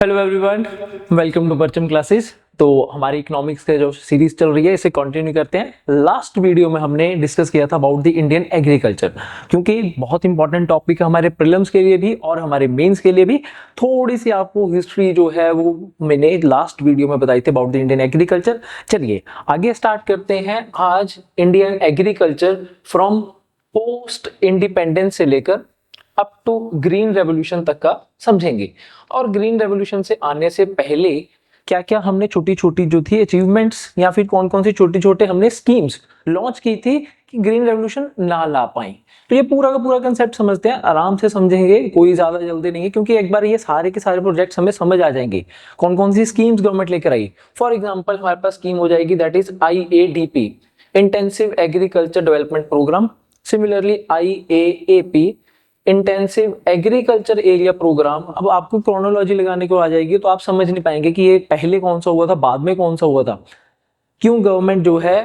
Hello everyone, welcome to परचम classes. तो हमारी इकोनॉमिक्स के जो सीरीज चल रही है इसे कंटिन्यू करते हैं। लास्ट वीडियो में हमने डिस्कस किया था अबाउट द इंडियन एग्रीकल्चर, क्योंकि बहुत इंपॉर्टेंट टॉपिक है हमारे प्रीलिम्स के लिए भी और हमारे मेंस के लिए भी। थोड़ी सी आपको हिस्ट्री जो है वो मैंने लास्ट वीडियो में बताई थी अबाउट द इंडियन एग्रीकल्चर। चलिए आगे स्टार्ट करते हैं। आज Indian agriculture from post independence से लेकर अप टू ग्रीन रेवोल्यूशन तक का समझेंगे। और ग्रीन रेवोल्यूशन से आने से पहले क्या क्या हमने छोटी छोटी जो थी अचीवमेंट्स या फिर कौन कौन सी छोटी छोटे हमने स्कीम्स लॉन्च की थी कि ग्रीन रेवोल्यूशन ना ला पाई। तो ये पूरा का पूरा कंसेप्ट समझते हैं, आराम से समझेंगे, कोई ज्यादा जल्दी नहीं है, क्योंकि एक बार ये सारे के सारे प्रोजेक्ट्स हमें समझ आ जाएंगे कौन कौन सी स्कीम्स गवर्नमेंट लेकर आई। फॉर एग्जाम्पल हमारे पास स्कीम हो जाएगी that is IADP, intensive agriculture development program. Similarly IAAP, intensive agriculture area program. अब आपको क्रोनोलॉजी लगाने को आ जाएगी तो आप समझ नहीं पाएंगे कि ये पहले कौन सा हुआ था, बाद में कौन सा हुआ था। क्यों गवर्नमेंट जो है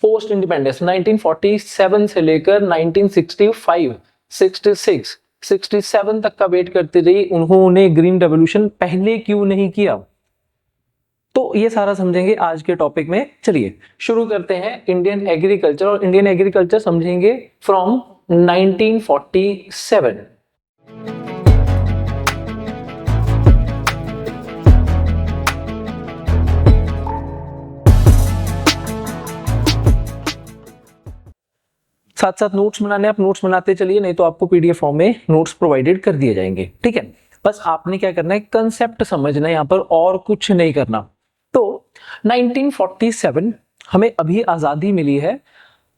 पोस्ट इंडिपेंडेंस 1947 से लेकर 1965, 66, 67 तक का वेट करती रही, उन्होंने ग्रीन रेवोल्यूशन पहले क्यों नहीं किया। तो ये सारा समझेंगे आज के टॉपिक में। चलिए शुरू करते हैं इंडियन एग्रीकल्चर, और इंडियन एग्रीकल्चर समझेंगे फ्रॉम 1947। साथ साथ नोट्स बनाने, आप नोट्स बनाते चलिए, नहीं तो आपको PDF फॉर्म में नोट्स प्रोवाइडेड कर दिए जाएंगे। ठीक है, बस आपने क्या करना है, कंसेप्ट समझना है यहाँ पर, और कुछ नहीं करना। तो 1947 हमें अभी आजादी मिली है,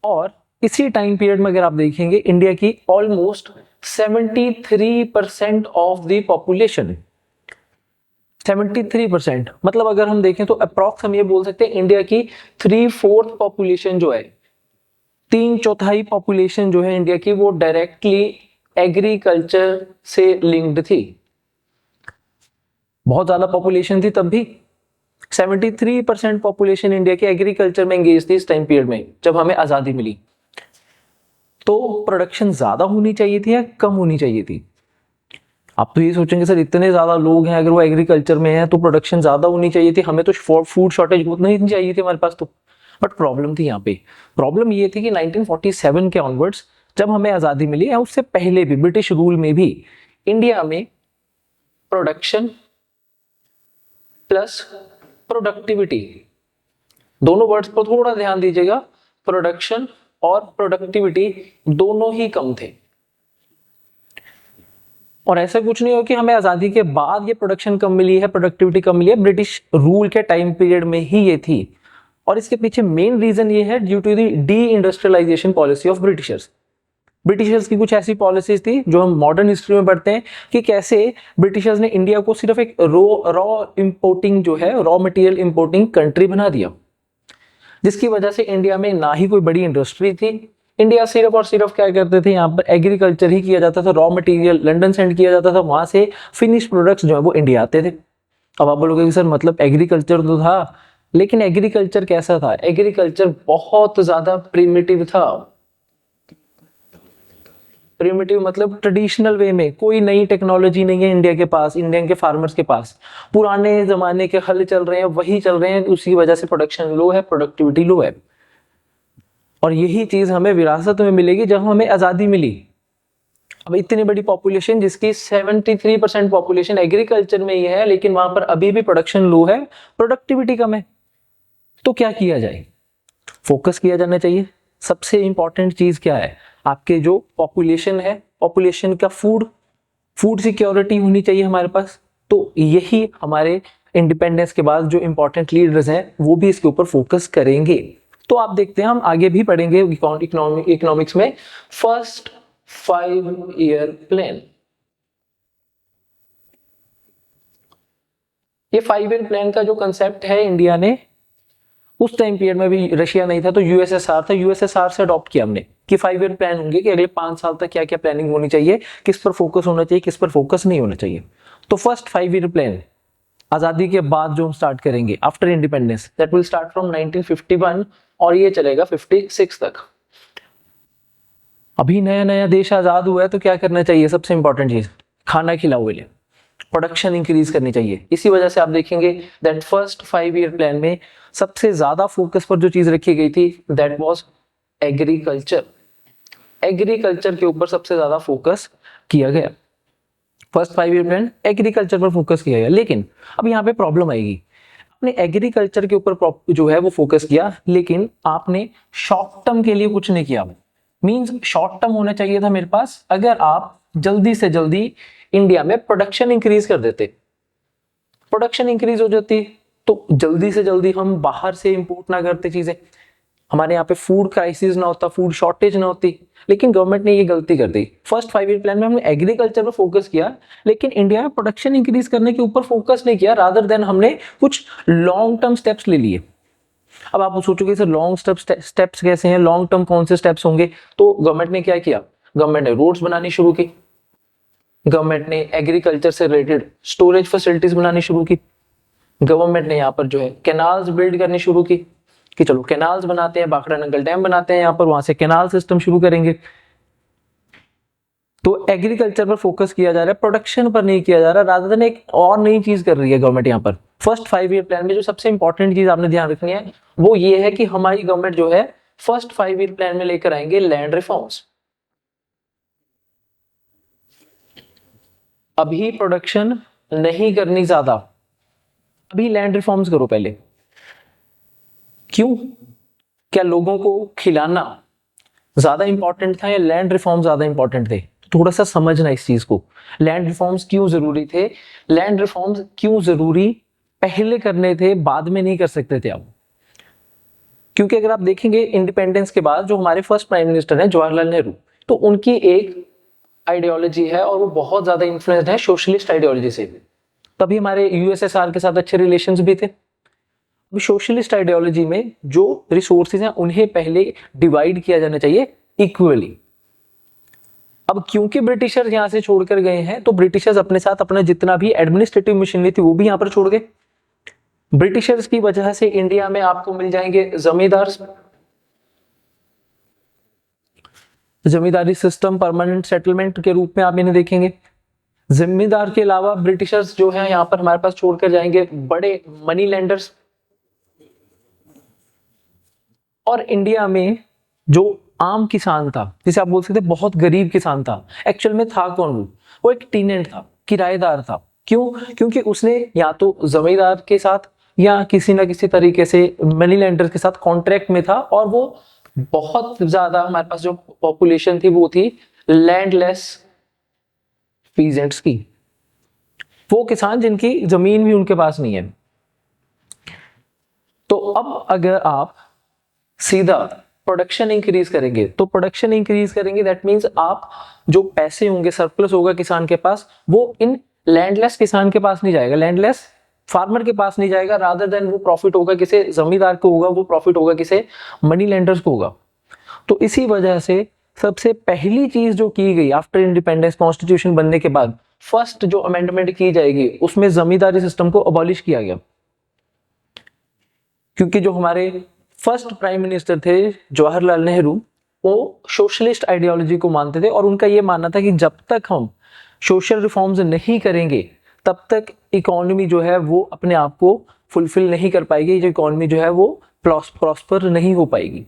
और इसी टाइम पीरियड में अगर आप देखेंगे इंडिया की ऑलमोस्ट 73% ऑफ द पॉपुलेशन, 73%, मतलब अगर हम देखें तो अप्रॉक्स हम ये बोल सकते हैं इंडिया की 3/4 पॉपुलेशन जो है, 3/4 पॉपुलेशन जो है इंडिया की, वो डायरेक्टली एग्रीकल्चर से लिंक्ड थी। बहुत ज्यादा पॉपुलेशन थी तब भी। 73% पॉपुलेशन इंडिया की एग्रीकल्चर में एंगेज थी इस टाइम पीरियड में जब हमें आजादी मिली। तो प्रोडक्शन ज्यादा होनी चाहिए थी या कम होनी चाहिए थी? आप तो ये सोचेंगे सर इतने ज्यादा लोग हैं, अगर वो एग्रीकल्चर में है तो प्रोडक्शन ज्यादा होनी चाहिए थी, हमें तो फूड शॉर्टेज नहीं चाहिए थी हमारे पास। तो बट प्रॉब्लम थी यहाँ पे, प्रॉब्लम ये थी कि 1947 के ऑनवर्ड्स जब हमें आजादी मिली है, उससे पहले भी ब्रिटिश रूल में भी इंडिया में प्रोडक्शन प्लस प्रोडक्टिविटी, दोनों वर्ड्स पर थोड़ा ध्यान दीजिएगा, प्रोडक्शन और प्रोडक्टिविटी दोनों ही कम थे। और ऐसा कुछ नहीं हो कि हमें आजादी के बाद ये प्रोडक्शन कम मिली है, प्रोडक्टिविटी कम मिली है, ब्रिटिश रूल के टाइम पीरियड में ही ये थी। और इसके पीछे मेन रीजन ये है due to the deindustrialization policy of Britishers. Britishers की कुछ ऐसी पॉलिसीज थी जो हम मॉडर्न हिस्ट्री में पढ़ते हैं कि कैसे ब्रिटिशर्स ने इंडिया को सिर्फ एक रॉ इंपोर्टिंग जो है, रॉ मटेरियल इंपोर्टिंग कंट्री बना दिया, जिसकी वजह से इंडिया में ना ही कोई बड़ी इंडस्ट्री थी। इंडिया सिर्फ और सिर्फ क्या करते थे, यहाँ पर एग्रीकल्चर ही किया जाता था, रॉ मटेरियल लंदन सेंड किया जाता था, वहां से फिनिश प्रोडक्ट्स जो है वो इंडिया आते थे। अब आप बोलोगे कि सर मतलब एग्रीकल्चर तो था, लेकिन एग्रीकल्चर कैसा था? एग्रीकल्चर बहुत ज्यादा प्रिमिटिव था। प्रिमिटिव मतलब ट्रेडिशनल वे में, कोई नई टेक्नोलॉजी नहीं है इंडिया के पास, इंडियन के फार्मर्स के पास पुराने जमाने के हल चल रहे हैं, वही चल रहे हैं, उसी वजह से प्रोडक्शन लो है, प्रोडक्टिविटी लो है। और यही चीज हमें विरासत में मिलेगी जब हमें आजादी मिली। अब इतनी बड़ी पॉपुलेशन जिसकी 73% पॉपुलेशन एग्रीकल्चर में ही है, लेकिन वहां पर अभी भी प्रोडक्शन लो है, प्रोडक्टिविटी कम है। तो क्या किया जाए? फोकस किया जाना चाहिए। सबसे इंपॉर्टेंट चीज क्या है? आपके जो पॉपुलेशन है, पॉपुलेशन का फूड सिक्योरिटी होनी चाहिए हमारे पास। तो यही हमारे इंडिपेंडेंस के बाद जो इंपॉर्टेंट लीडर्स हैं वो भी इसके ऊपर फोकस करेंगे। तो आप देखते हैं, हम आगे भी पढ़ेंगे इकोनॉमिक्स में फर्स्ट 5 ईयर प्लान। ये 5 ईयर प्लान का जो कंसेप्ट है, इंडिया ने उस टाइम पीरियड में भी रशिया नहीं था तो यूएसएसआर था, यूएसएसआर से अडॉप्ट किया हमने कि 5 ईयर प्लान होंगे कि अगले 5 साल तक क्या क्या प्लानिंग होनी चाहिए, किस पर फोकस होना चाहिए, किस पर फोकस नहीं होना चाहिए। तो फर्स्ट 5 ईयर प्लान आजादी के बाद जो हम स्टार्ट करेंगे after independence, that will start from 1951 और ये चलेगा 56 तक। अभी नया नया देश आजाद हुआ है तो क्या करना चाहिए? सबसे इंपॉर्टेंट चीज, खाना खिलाओ। प्रोडक्शन इंक्रीज करनी चाहिए। इसी वजह से आप देखेंगे दैट फर्स्ट 5 ईयर प्लान में सबसे ज्यादा फोकस पर जो चीज रखी गई थी दैट वाज एग्रीकल्चर। एग्रीकल्चर के ऊपर सबसे ज्यादा फोकस किया गया। फर्स्ट 5 ईयर प्लान एग्रीकल्चर पर फोकस किया गया। लेकिन अब यहाँ पे प्रॉब्लम आएगी, आपने एग्रीकल्चर के ऊपर जो है वो फोकस किया, लेकिन आपने शॉर्ट टर्म के लिए कुछ नहीं किया। मींस शॉर्ट टर्म होना चाहिए था मेरे पास, अगर आप जल्दी से जल्दी इंडिया में प्रोडक्शन इंक्रीज कर देते, प्रोडक्शन इंक्रीज हो जाती तो जल्दी से जल्दी हम बाहर से इंपोर्ट ना करते चीजें, हमारे यहाँ पे फूड क्राइसिस ना होता, फूड शॉर्टेज ना होती। लेकिन गवर्नमेंट ने ये गलती कर दी। फर्स्ट 5 ईयर प्लान में हमने एग्रीकल्चर पर फोकस किया, लेकिन इंडिया में प्रोडक्शन इंक्रीज करने के ऊपर फोकस नहीं किया, रादर देन हमने कुछ लॉन्ग टर्म स्टेप्स ले लिए। अब आप सोचोगे सर लॉन्ग स्टेप्स कैसे हैं, लॉन्ग टर्म कौन से स्टेप्स होंगे? तो गवर्नमेंट ने क्या किया, गवर्नमेंट ने रोड्स बनानी शुरू की, गवर्नमेंट ने एग्रीकल्चर से रिलेटेड स्टोरेज फैसिलिटीज बनानी शुरू की, गवर्नमेंट ने यहाँ पर जो है कैनाल्स बिल्ड करनी शुरू की कि चलो कैनाल्स बनाते हैं, बाखड़ा नंगल डैम बनाते हैं यहाँ पर, वहां से कैनाल सिस्टम शुरू करेंगे। तो एग्रीकल्चर पर फोकस किया जा रहा है, प्रोडक्शन पर नहीं किया जा रहा, रादर देन एक और नई चीज कर रही है गवर्नमेंट यहाँ पर। फर्स्ट 5 ईयर प्लान में जो सबसे इंपॉर्टेंट चीज आपने ध्यान रखनी है वो ये है कि हमारी गवर्नमेंट जो है फर्स्ट 5 ईयर प्लान में लेकर आएंगे लैंड रिफॉर्म्स। अभी प्रोडक्शन नहीं करनी ज्यादा, अभी लैंड रिफॉर्म्स करो पहले। क्यों? क्या लोगों को खिलाना ज्यादा इंपॉर्टेंट था या लैंड रिफॉर्म ज्यादा इंपॉर्टेंट थे? थोड़ा सा समझना इस चीज को, लैंड रिफॉर्म्स क्यों जरूरी थे, लैंड रिफॉर्म्स क्यों जरूरी पहले करने थे, बाद में नहीं कर सकते थे आप? क्योंकि अगर आप देखेंगे इंडिपेंडेंस के बाद जो हमारे फर्स्ट प्राइम मिनिस्टर हैं जवाहरलाल नेहरू, तो उनकी एक आइडियोलॉजी है और वो बहुत ज्यादा इन्फ्लुएंस्ड है सोशलिस्ट आइडियोलॉजी से। तभी हमारे यूएसएसआर के साथ अच्छे रिलेशंस भी थे। सोशलिस्ट आइडियोलॉजी में जो रिसोर्सेज हैं उन्हें पहले डिवाइड किया जाना चाहिए इक्वली। अब क्योंकि ब्रिटिशर्स यहां से छोड़कर गए हैं, तो ब्रिटिशर्स अपने साथ अपना जितना भी एडमिनिस्ट्रेटिव मशीनरी थी वो भी यहां पर छोड़ गए। ब्रिटिशर्स की वजह से इंडिया में आपको मिल जाएंगे जमींदार, जमींदारी सिस्टम परमानेंट सेटलमेंट के रूप में आप इन्हें देखेंगे। जमींदार के अलावा ब्रिटिशर्स जो है यहाँ पर हमारे पास छोड़कर जाएंगे बड़े मनी लेंडर्स। और इंडिया में जो आम किसान था, जिसे आप बोल सकते बहुत गरीब किसान था, एक्चुअल में था कौन? वो एक टीनेंट था, किराएदार था। क्यों? क्योंकि उसने या तो जमींदार के साथ या किसी ना किसी तरीके से मनी लेंडर्स के साथ कॉन्ट्रैक्ट में था, और वो बहुत ज्यादा हमारे पास जो पॉपुलेशन थी वो थी लैंडलेस पीजेंट्स की, वो किसान जिनकी जमीन भी उनके पास नहीं है। तो अब अगर आप सीधा प्रोडक्शन इंक्रीज करेंगे, तो प्रोडक्शन इंक्रीज करेंगे दैट मींस आप जो पैसे होंगे, सरप्लस होगा किसान के पास, वो इन लैंडलेस किसान के पास नहीं जाएगा, लैंडलेस फार्मर के पास नहीं जाएगा, रादर देन वो प्रॉफिट होगा किसे? जमींदार को होगा, वो प्रॉफिट होगा किसे? मनी लेंडर्स को होगा। तो इसी वजह से सबसे पहली चीज जो की गई आफ्टर इंडिपेंडेंस, कॉन्स्टिट्यूशन बनने के बाद फर्स्ट जो अमेंडमेंट की जाएगी उसमें जमींदारी सिस्टम को अबॉलिश किया गया। क्योंकि जो हमारे फर्स्ट प्राइम मिनिस्टर थे जवाहरलाल नेहरू, वो सोशलिस्ट आइडियोलॉजी को मानते थे, और उनका ये मानना था कि जब तक हम सोशल रिफॉर्म्स नहीं करेंगे तब तक इकोनॉमी जो है वो अपने आप को फुलफिल नहीं कर पाएगी, जो इकोनॉमी जो है वो प्रॉस्पर नहीं हो पाएगी।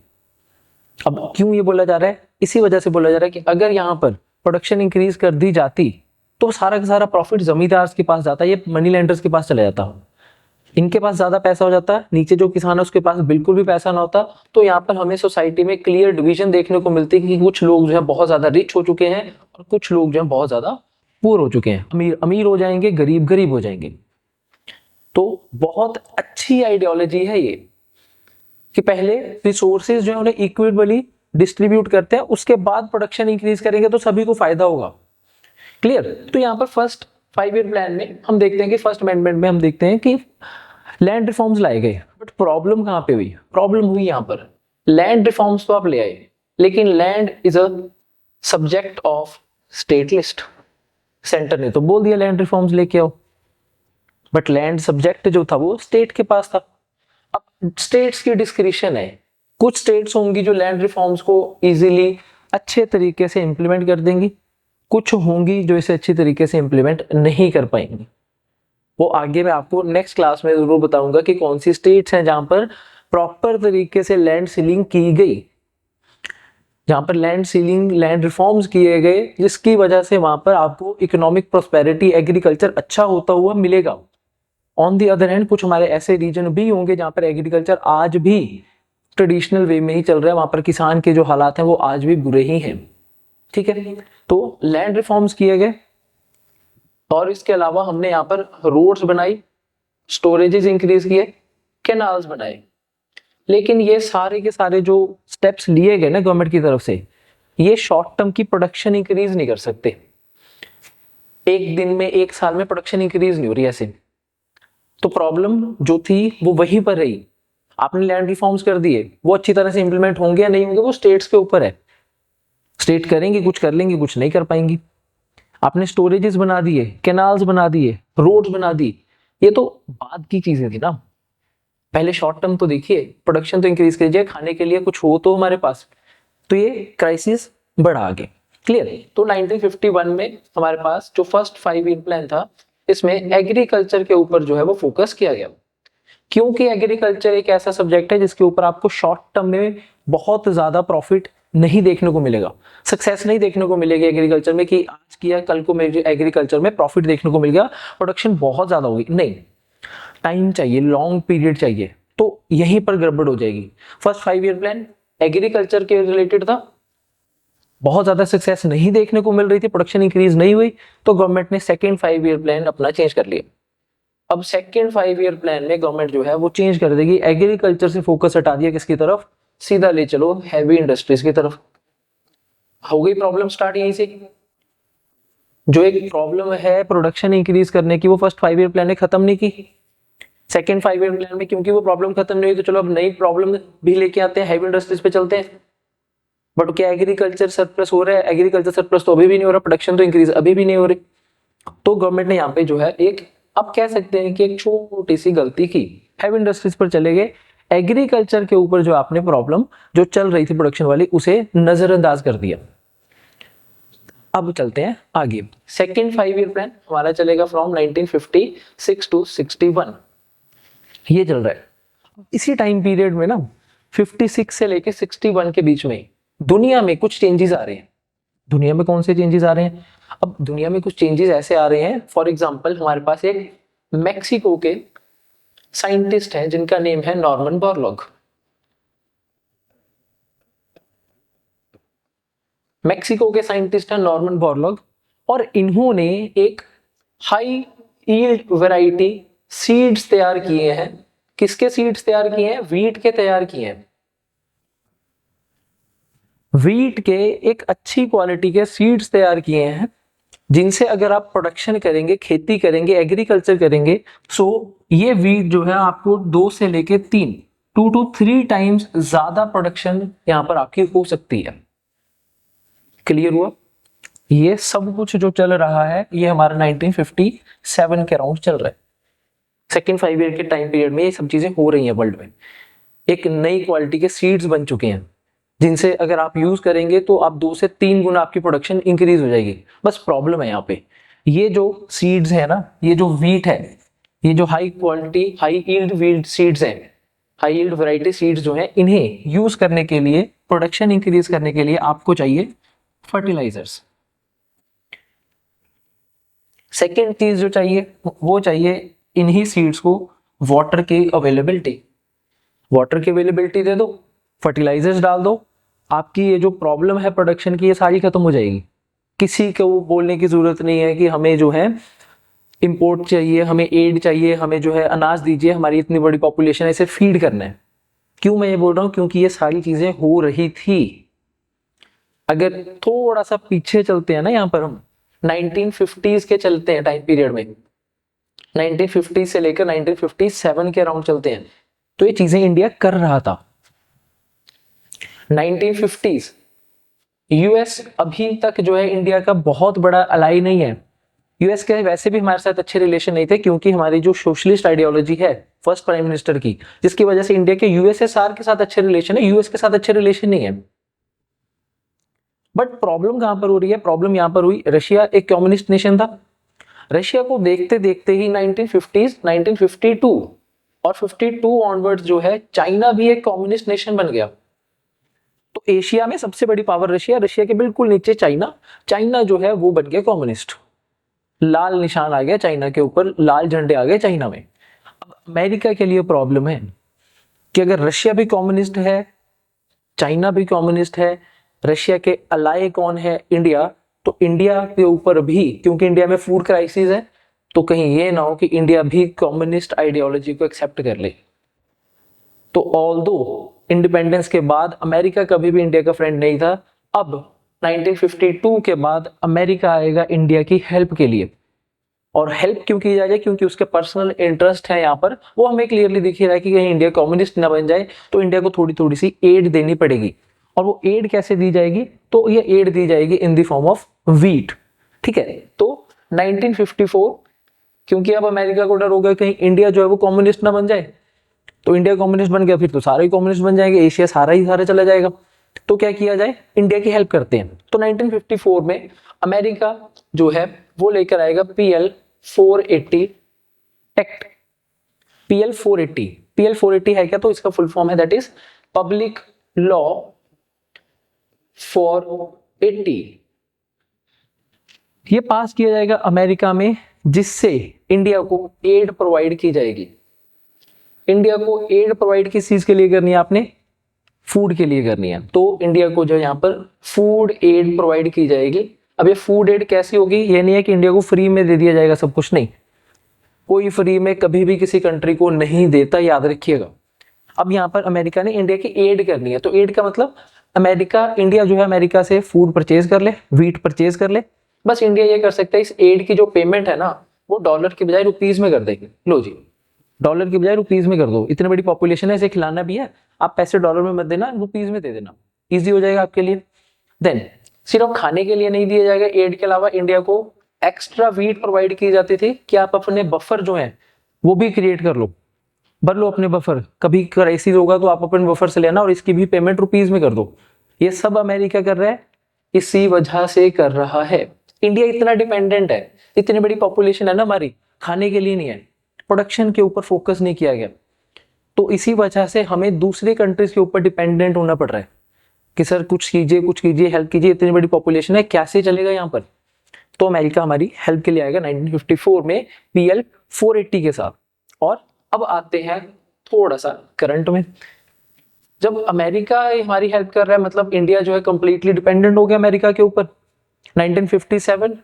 अब क्यों ये बोला जा रहा है? इसी वजह से बोला जा रहा है कि अगर यहाँ पर प्रोडक्शन इंक्रीज कर दी जाती तो सारा का सारा प्रॉफिट जमींदार के पास जाता, ये मनी लेंडर्स के पास चला जाता, इनके पास ज्यादा पैसा हो जाता, नीचे जो किसान है उसके पास बिल्कुल भी पैसा ना होता। तो यहाँ पर हमें सोसाइटी में क्लियर डिवीजन देखने को मिलती है कि कुछ लोग जो है बहुत ज्यादा रिच हो चुके हैं और कुछ लोग जो है बहुत ज्यादा पुअर हो चुके हैं, अमीर अमीर हो जाएंगे, गरीब गरीब हो जाएंगे। तो बहुत अच्छी आइडियोलॉजी है ये कि पहले रिसोर्सेज जो है उन्हें इक्विटली डिस्ट्रीब्यूट करते हैं, उसके बाद प्रोडक्शन इंक्रीज करेंगे तो सभी को फायदा होगा। क्लियर? तो यहाँ पर फर्स्ट 5 ईयर प्लान में हम देखते हैं कि फर्स्ट अमेंडमेंट में हम देखते हैं कि लैंड रिफॉर्म्स लाए गए, बट प्रॉब्लम कहां पे हुई? प्रॉब्लम हुई यहाँ पर लैंड रिफॉर्म्स तो आप ले आए, लेकिन land is a subject of state list. Centre ने तो बोल दिया लैंड रिफॉर्म्स लेके आओ, बट लैंड सब्जेक्ट जो था वो स्टेट के पास था। अब स्टेट्स की डिस्क्रिशन है, कुछ स्टेट्स होंगी जो लैंड रिफॉर्म्स को इजीली अच्छे तरीके से इंप्लीमेंट कर देंगी, कुछ होंगी जो इसे अच्छी तरीके से इम्प्लीमेंट नहीं कर पाएंगी। वो आगे मैं आपको नेक्स्ट क्लास में जरूर बताऊंगा कि कौन सी स्टेट्स हैं जहां पर प्रॉपर तरीके से लैंड सीलिंग की गई, जहां पर लैंड सीलिंग, लैंड रिफॉर्म्स किए गए, जिसकी वजह से वहां पर आपको इकोनॉमिक प्रोस्पेरिटी, एग्रीकल्चर अच्छा होता हुआ मिलेगा। ऑन दी अदर हैंड कुछ हमारे ऐसे रीजन भी होंगे जहां पर एग्रीकल्चर आज भी ट्रेडिशनल वे में ही चल रहा है, वहां पर किसान के जो हालात हैं वो आज भी बुरे ही हैं। ठीक है, तो लैंड रिफॉर्म्स किए गए और इसके अलावा हमने यहाँ पर रोड्स बनाई, स्टोरेजेस इंक्रीज किए, कैनाल्स बनाए। लेकिन ये सारे के सारे जो स्टेप्स लिए गए ना गवर्नमेंट की तरफ से, ये शॉर्ट टर्म की प्रोडक्शन इंक्रीज नहीं कर सकते। एक दिन में, एक साल में प्रोडक्शन इंक्रीज नहीं हो रही ऐसे। तो प्रॉब्लम जो थी वो वहीं पर रही। आपने लैंड रिफॉर्म्स कर दिए, वो अच्छी तरह से इंप्लीमेंट होंगे या नहीं होंगे वो स्टेट्स के ऊपर है। स्टेट करेंगे, कुछ कर लेंगे, कुछ नहीं कर पाएंगी। आपने स्टोरेजेस बना दिए, कैनाल्स बना दिए, रोड्स बना दी, ये तो बाद की चीजें थी ना। पहले शॉर्ट टर्म तो देखिए, प्रोडक्शन तो इंक्रीज कीजिए, खाने के लिए कुछ हो तो हमारे पास। तो ये क्राइसिस बढ़ा आगे। क्लियर। तो 1951 में हमारे पास जो फर्स्ट 5 ईयर प्लान था, इसमें एग्रीकल्चर के ऊपर जो है वो फोकस किया गया। क्योंकि एग्रीकल्चर एक ऐसा सब्जेक्ट है जिसके ऊपर आपको शॉर्ट टर्म में बहुत ज्यादा प्रॉफिट नहीं देखने को मिलेगा, सक्सेस नहीं देखने को मिलेगी एग्रीकल्चर में कि आज किया कल को मेरे एग्रीकल्चर में प्रॉफिट देखने को मिल गया, प्रोडक्शन बहुत ज्यादा होगी। नहीं, टाइम चाहिए, लॉन्ग पीरियड चाहिए। तो यहीं पर गड़बड़ हो जाएगी। फर्स्ट 5 ईयर प्लान एग्रीकल्चर के रिलेटेड था, बहुत ज्यादा सक्सेस नहीं देखने को मिल रही थी, प्रोडक्शन इंक्रीज नहीं हुई, तो गवर्नमेंट ने सेकेंड 5 ईयर प्लान अपना चेंज कर लिया। अब सेकेंड 5 ईयर प्लान में गवर्नमेंट जो है वो चेंज कर देगी, एग्रीकल्चर से फोकस हटा दिया, किसकी तरफ, सीधा ले चलो हैवी इंडस्ट्रीज की तरफ। हो गई प्रॉब्लम स्टार्ट यहीं से। जो एक प्रॉब्लम है प्रोडक्शन इंक्रीज करने की, वो फर्स्ट 5 ईयर प्लान ने खत्म नहीं की। सेकेंड 5 ईयर प्लान में क्योंकि वो प्रॉब्लम खत्म नहीं हुई, तो चलो अब नई प्रॉब्लम भी लेके आते हैं, हैवी इंडस्ट्रीज पे चलते हैं। बट क्या एग्रीकल्चर सरप्लस हो रहा है? एग्रीकल्चर सरप्लस तो अभी भी नहीं हो रहा, प्रोडक्शन तो इंक्रीज अभी भी नहीं हो रही। तो गवर्नमेंट ने यहाँ पे जो है एक, अब कह सकते हैं कि एक छोटी सी गलती की, हैवी इंडस्ट्रीज पर चले गए, एग्रीकल्चर के ऊपर जो आपने प्रॉब्लम जो चल रही थी प्रोडक्शन वाली, उसे नजरअंदाज कर दिया। अब चलते हैं आगे। सेकेंड 5 ईयर प्लान हमारा चलेगा फ्रॉम 1956 टू 61, ये चल रहा है। इसी टाइम पीरियड में ना 56 से लेके 61 के बीच में दुनिया में कुछ चेंजेस आ रहे हैं। दुनिया में कौन से चेंजेस आ रहे हैं? अब दुनिया में कुछ चेंजेस ऐसे आ रहे हैं, फॉर एग्जांपल हमारे पास एक मैक्सिको के साइंटिस्ट हैं जिनका नेम है नॉर्मन बोरलॉग। मैक्सिको के साइंटिस्ट हैं नॉर्मन बोरलॉग, और इन्होंने एक हाई यील्ड वैरायटी सीड्स तैयार किए हैं। किसके सीड्स तैयार किए हैं? व्हीट के तैयार किए हैं। व्हीट के एक अच्छी क्वालिटी के सीड्स तैयार किए हैं, जिनसे अगर आप प्रोडक्शन करेंगे, खेती करेंगे, एग्रीकल्चर करेंगे, सो ये व्हीट जो है आपको 2 से लेके 3, 2 to 3 टाइम्स ज्यादा प्रोडक्शन यहां पर आपकी हो सकती है। क्लियर हुआ? ये सब कुछ जो चल रहा है ये हमारा 1957 के अराउंड चल रहा है। सेकेंड 5 ईयर के टाइम पीरियड में ये सब चीजें हो रही हैं वर्ल्ड में। एक नई क्वालिटी के सीड्स बन चुके हैं, जिनसे अगर आप यूज करेंगे तो आप 2 से 3 गुना आपकी प्रोडक्शन इंक्रीज हो जाएगी। बस प्रॉब्लम है यहाँ पे, ये जो सीड्स है ना, ये जो व्हीट है, ये जो high quality high yield wheat seeds हैं, हाई यील्ड वैरायटी सीड्स जो हैं, इन्हें यूज करने के लिए, प्रोडक्शन इंक्रीज करने के लिए आपको चाहिए फर्टिलाइजर्स। सेकेंड चीज जो चाहिए वो चाहिए इन्हीं सीड्स को वाटर की अवेलेबिलिटी। वाटर की अवेलेबिलिटी दे दो, फर्टिलाइजर्स डाल दो, आपकी ये जो प्रॉब्लम है प्रोडक्शन की ये सारी खत्म हो जाएगी। किसी को बोलने की जरूरत नहीं है कि हमें जो है इंपोर्ट चाहिए, हमें एड चाहिए, हमें जो है अनाज दीजिए, हमारी इतनी बड़ी पॉपुलेशन है, इसे फीड करना है। क्यों मैं ये बोल रहा हूँ? क्योंकि ये सारी चीजें हो रही थी। अगर थोड़ा सा पीछे चलते हैं ना, यहाँ पर हम 1950s के चलते हैं टाइम पीरियड में, 1950 से लेकर 1957 के अराउंड चलते हैं, तो ये चीजें इंडिया कर रहा था। 1950s यूएस अभी तक जो है इंडिया का बहुत बड़ा अलाई नहीं है। यूएस के वैसे भी हमारे साथ अच्छे रिलेशन नहीं थे, क्योंकि हमारी जो सोशलिस्ट आइडियोलॉजी है फर्स्ट प्राइम मिनिस्टर की, जिसकी वजह से इंडिया के यूएसएसआर के साथ अच्छे रिलेशन है, यूएस के साथ अच्छे रिलेशन नहीं है। बट प्रॉब्लम कहां पर हो रही है, प्रॉब्लम यहां पर हुई, रशिया एक कम्युनिस्ट नेशन था, रशिया को देखते देखते ही 1950s 1952 और 52 ऑनवर्ड्स जो है चाइना भी एक कम्युनिस्ट नेशन बन गया। तो एशिया में सबसे बड़ी पावर रशिया, रशिया के बिल्कुल नीचे चाइना, चाइना जो है वो बन गया कम्युनिस्ट, लाल निशान आ गया चाइना के ऊपर, लाल झंडे आ गए चाइना में। अब अमेरिका के लिए प्रॉब्लम है कि अगर रशिया भी कम्युनिस्ट है, चाइना भी कम्युनिस्ट है, रशिया के अलाय कौन है, इंडिया, तो इंडिया के ऊपर भी, क्योंकि इंडिया में फूड क्राइसिस है, तो कहीं ये ना हो कि इंडिया भी कम्युनिस्ट आइडियोलॉजी को एक्सेप्ट कर ले। तो ऑल्दो इंडिपेंडेंस के बाद अमेरिका कभी भी इंडिया का फ्रेंड नहीं था, अब 1952 के बाद अमेरिका आएगा इंडिया की हेल्प के लिए। और हेल्प क्यों की जाए, क्योंकि उसके पर्सनल इंटरेस्ट है यहाँ पर, वो हमें क्लियरली दिख रहा है कि कहीं इंडिया कम्युनिस्ट ना बन जाए, तो इंडिया को थोड़ी थोड़ी सी एड देनी पड़ेगी। और वो एड कैसे दी जाएगी, तो ये एड दी जाएगी in the form of wheat, ठीक है। तो 1954, क्योंकि अब अमेरिका को डर हो गया कहीं इंडिया जो है वो कम्युनिस्ट ना बन जाए, तो इंडिया कम्युनिस्ट बन गया फिर तो सारे ही कम्युनिस्ट बन जाएंगे, एशिया सारा ही सारा चला जाएगा। तो क्या किया जाए, इंडिया की हेल्प करते हैं। तो 1954 में अमेरिका जो है वो लेकर आएगा PL 480 एक्ट। PL 480 है क्या, तो इसका फुल फॉर्म है दैट इज पब्लिक लॉ 480। ये पास किया जाएगा अमेरिका में, जिससे इंडिया को एड प्रोवाइड की जाएगी। इंडिया को एड प्रोवाइड किस चीज के लिए करनी है, आपने फूड के लिए करनी है। तो इंडिया को जो यहाँ पर फूड एड प्रोवाइड की जाएगी। अब ये फूड एड कैसी होगी, ये नहीं है कि इंडिया को फ्री में दे दिया जाएगा सब कुछ, नहीं, कोई फ्री में कभी भी किसी कंट्री को नहीं देता, याद रखिएगा। अब यहाँ पर अमेरिका ने इंडिया की एड करनी है, तो एड का मतलब इंडिया जो है अमेरिका से फूड परचेज कर ले, व्हीट परचेज कर ले। बस इंडिया ये कर सकता है, इस एड की जो पेमेंट है ना वो डॉलर की बजाय रुपीज में कर देगी। लो जी, डॉलर की बजाय रुपीज में कर दो, इतनी बड़ी पॉपुलेशन है, इसे खिलाना भी है, आप पैसे डॉलर में मत देना, रुपीज में दे देना, इजी हो जाएगा आपके लिए। देन सिर्फ खाने के लिए नहीं दिया जाएगा, एड के अलावा इंडिया को एक्स्ट्रा व्हीट प्रोवाइड की जाती थी कि आप अपने बफर जो है वो भी क्रिएट कर लो, भर लो अपने बफर, कभी क्राइसिस होगा तो आप अपने बफर से लेना और इसकी भी पेमेंट रुपीज में कर दो। ये सब अमेरिका कर रहा है, इसी वजह से कर रहा है। इंडिया इतना डिपेंडेंट है, इतनी बड़ी पॉपुलेशन है ना हमारी, खाने के लिए नहीं है, प्रोडक्शन के ऊपर फोकस नहीं किया गया, तो इसी वजह से हमें दूसरी कंट्रीज के ऊपर डिपेंडेंट होना पड़ रहा है कि सर कुछ कीजिए हेल्प कीजिए, इतनी बड़ी पॉपुलेशन है, कैसे चलेगा यहाँ पर। तो अमेरिका हमारी हेल्प के लिए आएगा 1954 में PL 480 के साथ। और अब आते हैं थोड़ा सा करंट में, जब अमेरिका हमारी हेल्प कर रहा है मतलब इंडिया जो है कंप्लीटली डिपेंडेंट हो गया अमेरिका के ऊपर। 1957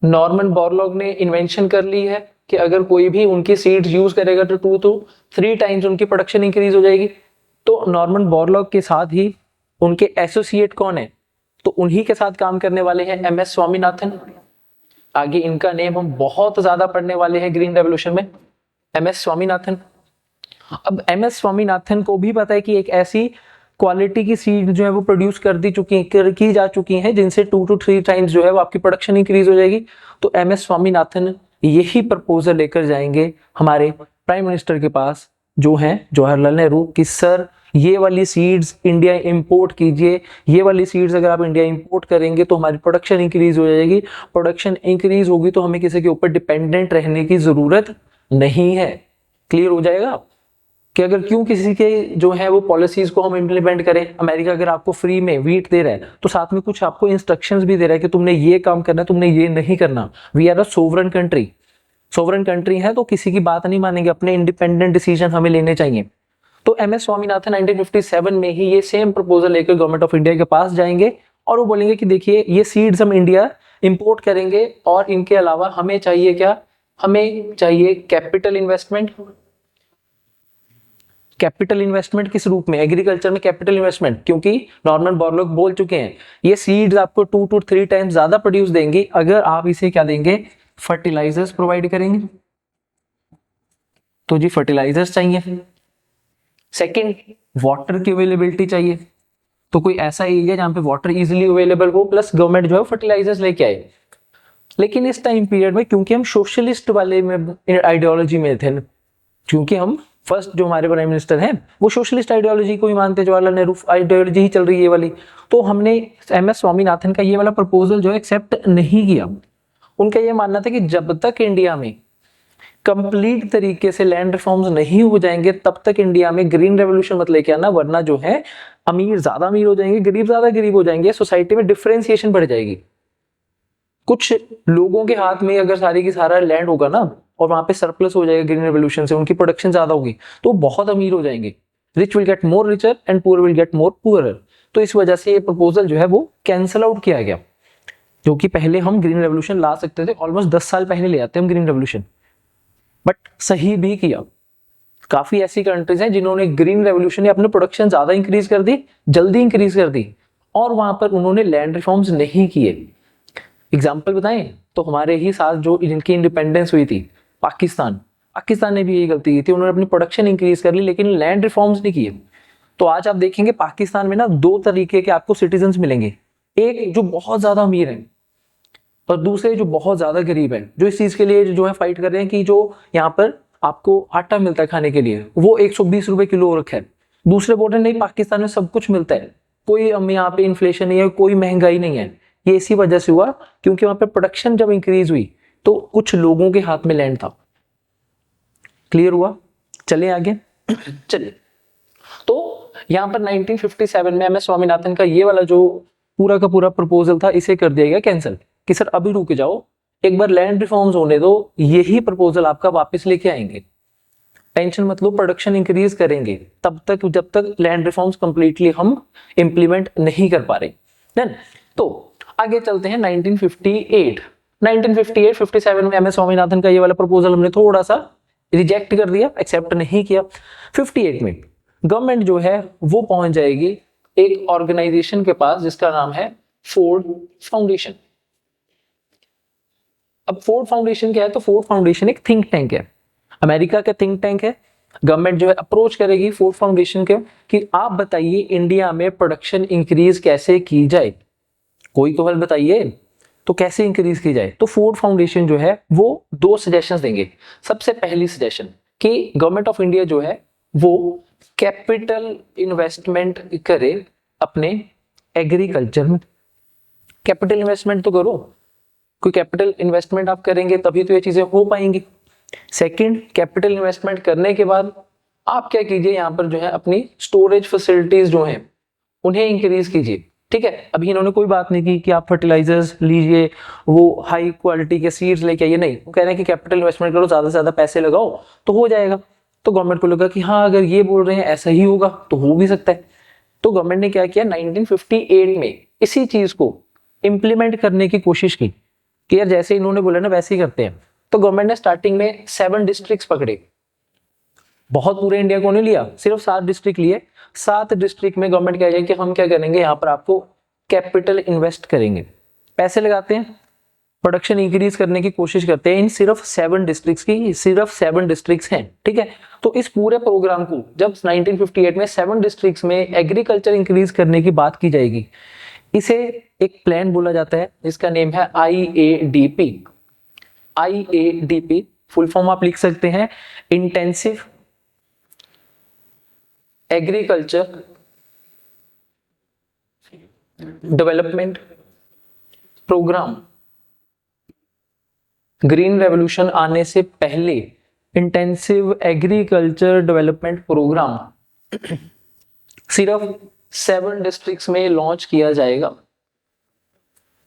नॉर्मन बोरलॉग ने इन्वेंशन कर ली है कि अगर कोई भी उनकी सीड्स यूज करेगा तो 2 to 3 टाइम्स उनकी प्रोडक्शन इंक्रीज हो जाएगी। तो नॉर्मन बोरलॉग के साथ ही उनके एसोसिएट कौन है, तो उन्हीं के साथ काम करने वाले हैं MS स्वामीनाथन। आगे इनका नेम हम बहुत ज्यादा पढ़ने वाले हैं ग्रीन रेवोल्यूशन में, MS स्वामीनाथन। अब MS स्वामीनाथन को भी पता है कि एक ऐसी क्वालिटी की सीड जो है वो प्रोड्यूस की जा चुकी हैं जिनसे 2 to 3 टाइम्स जो है वो आपकी प्रोडक्शन इंक्रीज हो जाएगी। तो MS स्वामीनाथन यही प्रपोजल लेकर जाएंगे हमारे प्राइम मिनिस्टर के पास जो है जवाहरलाल नेहरू कि सर ये वाली सीड्स इंडिया इंपोर्ट कीजिए, ये वाली सीड्स अगर आप इंडिया इंपोर्ट करेंगे तो हमारी प्रोडक्शन इंक्रीज हो जाएगी, प्रोडक्शन इंक्रीज होगी तो हमें किसी के ऊपर डिपेंडेंट रहने की जरूरत नहीं है। क्लियर हो जाएगा कि अगर क्यों किसी के जो है वो पॉलिसीज को हम इम्प्लीमेंट करें। अमेरिका अगर आपको फ्री में व्हीट दे रहा है तो साथ में कुछ आपको इंस्ट्रक्शंस भी दे रहा है कि तुमने ये काम करना है, तुमने ये नहीं करना। We are a sovereign country, sovereign country है तो किसी की बात नहीं मानेंगे, अपने इंडिपेंडेंट डिसीजन हमें लेने चाहिए। तो MS स्वामीनाथन 1957 में ही ये सेम प्रपोजल लेकर गवर्नमेंट ऑफ इंडिया के पास जाएंगे और वो बोलेंगे कि देखिए ये सीड्स हम इंडिया इंपोर्ट करेंगे और इनके अलावा हमें चाहिए क्या, हमें चाहिए कैपिटल इन्वेस्टमेंट। कैपिटल इन्वेस्टमेंट किस रूप में, एग्रीकल्चर में कैपिटल इन्वेस्टमेंट, क्योंकि नॉर्मन बोरलॉग बोल चुके हैं ये सीड्स आपको 2 to 3 टाइम्स ज्यादा प्रोड्यूस देंगी अगर आप इसे क्या देंगे, फर्टिलाइजर्स प्रोवाइड करेंगे। तो जी फर्टिलाइजर्स चाहिए। सेकंड, वाटर की अवेलेबिलिटी चाहिए, तो कोई ऐसा एरिया जहां पे वाटर इजीली अवेलेबल हो प्लस गवर्नमेंट जो है फर्टिलाइजर्स लेके आए। लेकिन इस टाइम पीरियड में क्योंकि हम सोशलिस्ट वाले में आइडियोलॉजी में थे, क्योंकि हम फर्स्ट जो हमारे प्राइम मिनिस्टर हैं वो सोशलिस्ट आइडियोलॉजी को ही मानते, जवाहरलाल नेहरू आइडियोलॉजी ही चल रही है ये वाली। तो हमने MS स्वामीनाथन का ये वाला प्रपोजल जो है एक्सेप्ट नहीं किया। उनका ये मानना था कि जब तक इंडिया में कंप्लीट तरीके से लैंड रिफॉर्म्स नहीं हो जाएंगे तब तक इंडिया में ग्रीन रेवोल्यूशन मत लेके आना, वरना जो है अमीर ज्यादा अमीर हो जाएंगे, गरीब ज्यादा गरीब हो जाएंगे, सोसाइटी में डिफरेंशिएशन बढ़ जाएगी। कुछ लोगों के हाथ में अगर सारी की सारा लैंड होगा ना और वहां पे सरप्लस हो जाएगा ग्रीन रेवोल्यूशन से, उनकी प्रोडक्शन ज्यादा होगी तो बहुत अमीर हो जाएंगे। Rich will get more richer and poor will get more poorer. तो इस वजह से ये प्रपोजल जो है वो कैंसल आउट किया गया, जो कि पहले हम ग्रीन रेवोल्यूशन ला सकते थे, ऑलमोस्ट 10 साल पहले ले आते हम ग्रीन रेवोल्यूशन, बट सही भी किया। काफी ऐसी कंट्रीज हैं जिन्होंने ग्रीन रेवोल्यूशन ने अपनी प्रोडक्शन ज्यादा इंक्रीज कर दी, जल्दी इंक्रीज कर दी, और वहां पर उन्होंने लैंड रिफॉर्म्स नहीं किए। एग्जाम्पल बताएं तो हमारे ही साथ जो इनकी इंडिपेंडेंस हुई थी पाकिस्तान ने भी यही गलती की थी, उन्होंने अपनी प्रोडक्शन इंक्रीज कर ली लेकिन लैंड रिफॉर्म्स नहीं किए। तो आज आप देखेंगे पाकिस्तान में ना दो तरीके के आपको सिटीजन्स मिलेंगे, एक जो बहुत ज्यादा अमीर है और दूसरे जो बहुत ज्यादा गरीब है, जो इस चीज के लिए जो है फाइट कर रहे हैं कि जो यहाँ पर आपको आटा मिलता है खाने के लिए वो 120 रुपए किलो रखा है। दूसरे बोल रहे नहीं, पाकिस्तान में सब कुछ मिलता है, कोई यहाँ पे इन्फ्लेशन नहीं है, कोई महंगाई नहीं है। ये इसी वजह से हुआ क्योंकि वहां पे प्रोडक्शन जब इंक्रीज हुई तो कुछ लोगों के हाथ में लैंड था। क्लियर हुआ? चले आगे। चलिए, तो यहाँ पर 1957 में MS स्वामीनाथन का ये वाला जो पूरा का पूरा प्रपोजल था इसे कर दिया गया कैंसिल कि सर अभी रुक जाओ, एक बार लैंड रिफॉर्म्स होने दो, यही प्रपोजल आपका वापस लेके आएंगे, टेंशन मत लो, प्रोडक्शन इंक्रीज करेंगे तब तक जब तक लैंड रिफॉर्म्स कंप्लीटली हम इंप्लीमेंट नहीं कर पा रहे। देन तो आगे चलते हैं 1957 में MS स्वामीनाथन का ये वाला प्रपोजल हमने थोड़ा सा रिजेक्ट कर दिया, एक्सेप्ट नहीं किया। 58 में गवर्नमेंट जो है वो पहुंच जाएगी एक ऑर्गेनाइजेशन के पास जिसका नाम है फोर्ड फाउंडेशन। अब फोर्ड फाउंडेशन क्या है? तो फोर्ड फाउंडेशन एक थिंक टैंक है, अमेरिका का थिंक टैंक है। गवर्नमेंट जो है अप्रोच करेगी फोर्ड फाउंडेशन के कि आप बताइए इंडिया में प्रोडक्शन इंक्रीज कैसे की जाए, कोई तो हल बताइए, तो कैसे इंक्रीज की जाए। तो फोर्ड फाउंडेशन जो है वो दो सजेशंस देंगे। सबसे पहली सजेशन कि गवर्नमेंट ऑफ इंडिया जो है वो कैपिटल इन्वेस्टमेंट करे अपने एग्रीकल्चर में। कैपिटल इन्वेस्टमेंट तो करो, कोई कैपिटल इन्वेस्टमेंट आप करेंगे तभी तो ये चीजें हो पाएंगी। सेकंड, कैपिटल इन्वेस्टमेंट करने के बाद आप क्या कीजिए, यहाँ पर जो है अपनी स्टोरेज फैसिलिटीज जो हैं उन्हें इंक्रीज कीजिए। ठीक है, अभी इन्होंने कोई बात नहीं की कि आप फर्टिलाइजर्स लीजिए, वो हाई क्वालिटी के सीड्स लेके आइए, नहीं, वो कह रहे हैं कि कैपिटल इन्वेस्टमेंट करो, ज्यादा से ज्यादा पैसे लगाओ तो हो जाएगा। तो गवर्नमेंट को लगा कि हाँ अगर ये बोल रहे हैं ऐसा ही होगा तो हो भी सकता है। तो गवर्नमेंट ने क्या किया, 1958 में इसी चीज को इंप्लीमेंट करने की कोशिश की कि यार जैसे इन्होंने बोला ना वैसे ही करते हैं। तो गवर्नमेंट ने स्टार्टिंग में 7 डिस्ट्रिक्ट्स पकड़े, बहुत पूरे इंडिया को नहीं लिया, सिर्फ 7 डिस्ट्रिक्ट लिए। 7 डिस्ट्रिक्ट में गवर्नमेंट कह रही है कि हम क्या करेंगे, यहाँ पर आपको कैपिटल इन्वेस्ट करेंगे, पैसे लगाते हैं, प्रोडक्शन इंक्रीज करने की कोशिश करते हैं। इन सिर्फ 7 डिस्ट्रिक्ट्स की सिर्फ 7 डिस्ट्रिक्ट्स हैं। ठीक है, तो इस पूरे प्रोग्राम को जब 1958 में 7 डिस्ट्रिक्ट्स में एग्रीकल्चर इंक्रीज करने की बात की जाएगी, इसे एक प्लान बोला जाता है जिसका नेम है IADP। IADP फुल फॉर्म आप लिख सकते हैं intensive agriculture development program. Green revolution आने से पहले इंटेंसिव एग्रीकल्चर डेवलपमेंट प्रोग्राम सिर्फ 7 डिस्ट्रिक्ट्स में लॉन्च किया जाएगा।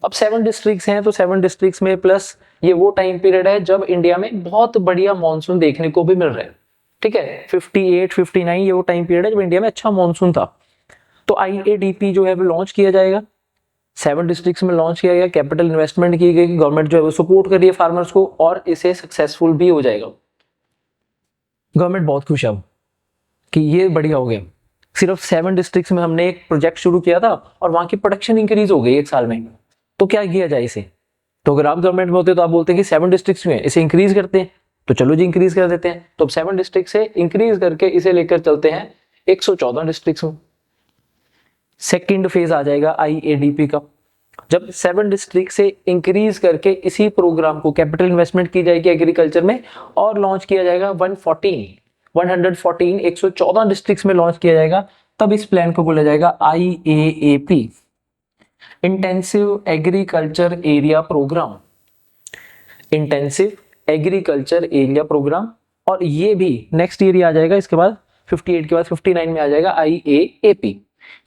अब 7 डिस्ट्रिक्ट्स हैं तो 7 डिस्ट्रिक्ट्स में प्लस ये वो टाइम पीरियड है जब इंडिया में बहुत बढ़िया मॉनसून देखने को भी मिल रहा है। ठीक है, 58, 59 ये वो टाइम पीरियड है जब इंडिया में अच्छा मॉनसून था। तो IADP जो है वो लॉन्च किया जाएगा, 7 डिस्ट्रिक्ट्स में लॉन्च किया गया, कैपिटल इन्वेस्टमेंट की गई, गवर्नमेंट जो है वो सपोर्ट कर रही है फार्मर्स को और इसे सक्सेसफुल भी हो जाएगा। गवर्नमेंट बहुत खुश है कि ये बढ़िया हो गया, सिर्फ 7 डिस्ट्रिक्ट्स में हमने एक प्रोजेक्ट शुरू किया था और वहां की प्रोडक्शन इंक्रीज हो गई 1 साल में। तो क्या किया जाए इसे, तो अगर आप गवर्नमेंट में होते तो आप बोलते हैं कि 7 डिस्ट्रिक्ट्स में इसे इंक्रीज करते हैं, तो चलो जी इंक्रीज कर देते हैं। तो अब 7 डिस्ट्रिक्ट से इंक्रीज करके इसे लेकर चलते हैं 114 डिस्ट्रिक्ट्स में। सेकंड फेज आ जाएगा IADP का, जब 7 डिस्ट्रिक्ट से इंक्रीज करके इसी प्रोग्राम को कैपिटल इन्वेस्टमेंट की जाएगी एग्रीकल्चर में और लॉन्च किया जाएगा 114 114 114 डिस्ट्रिक्ट्स में लॉन्च किया जाएगा, तब इस प्लान को बोला जाएगा IAAP, intensive agriculture area program, intensive agriculture area program. और ये भी नेक्स्ट ईयर ही आ जाएगा, इसके बाद 58 के बाद 59 में आ जाएगा IAAP।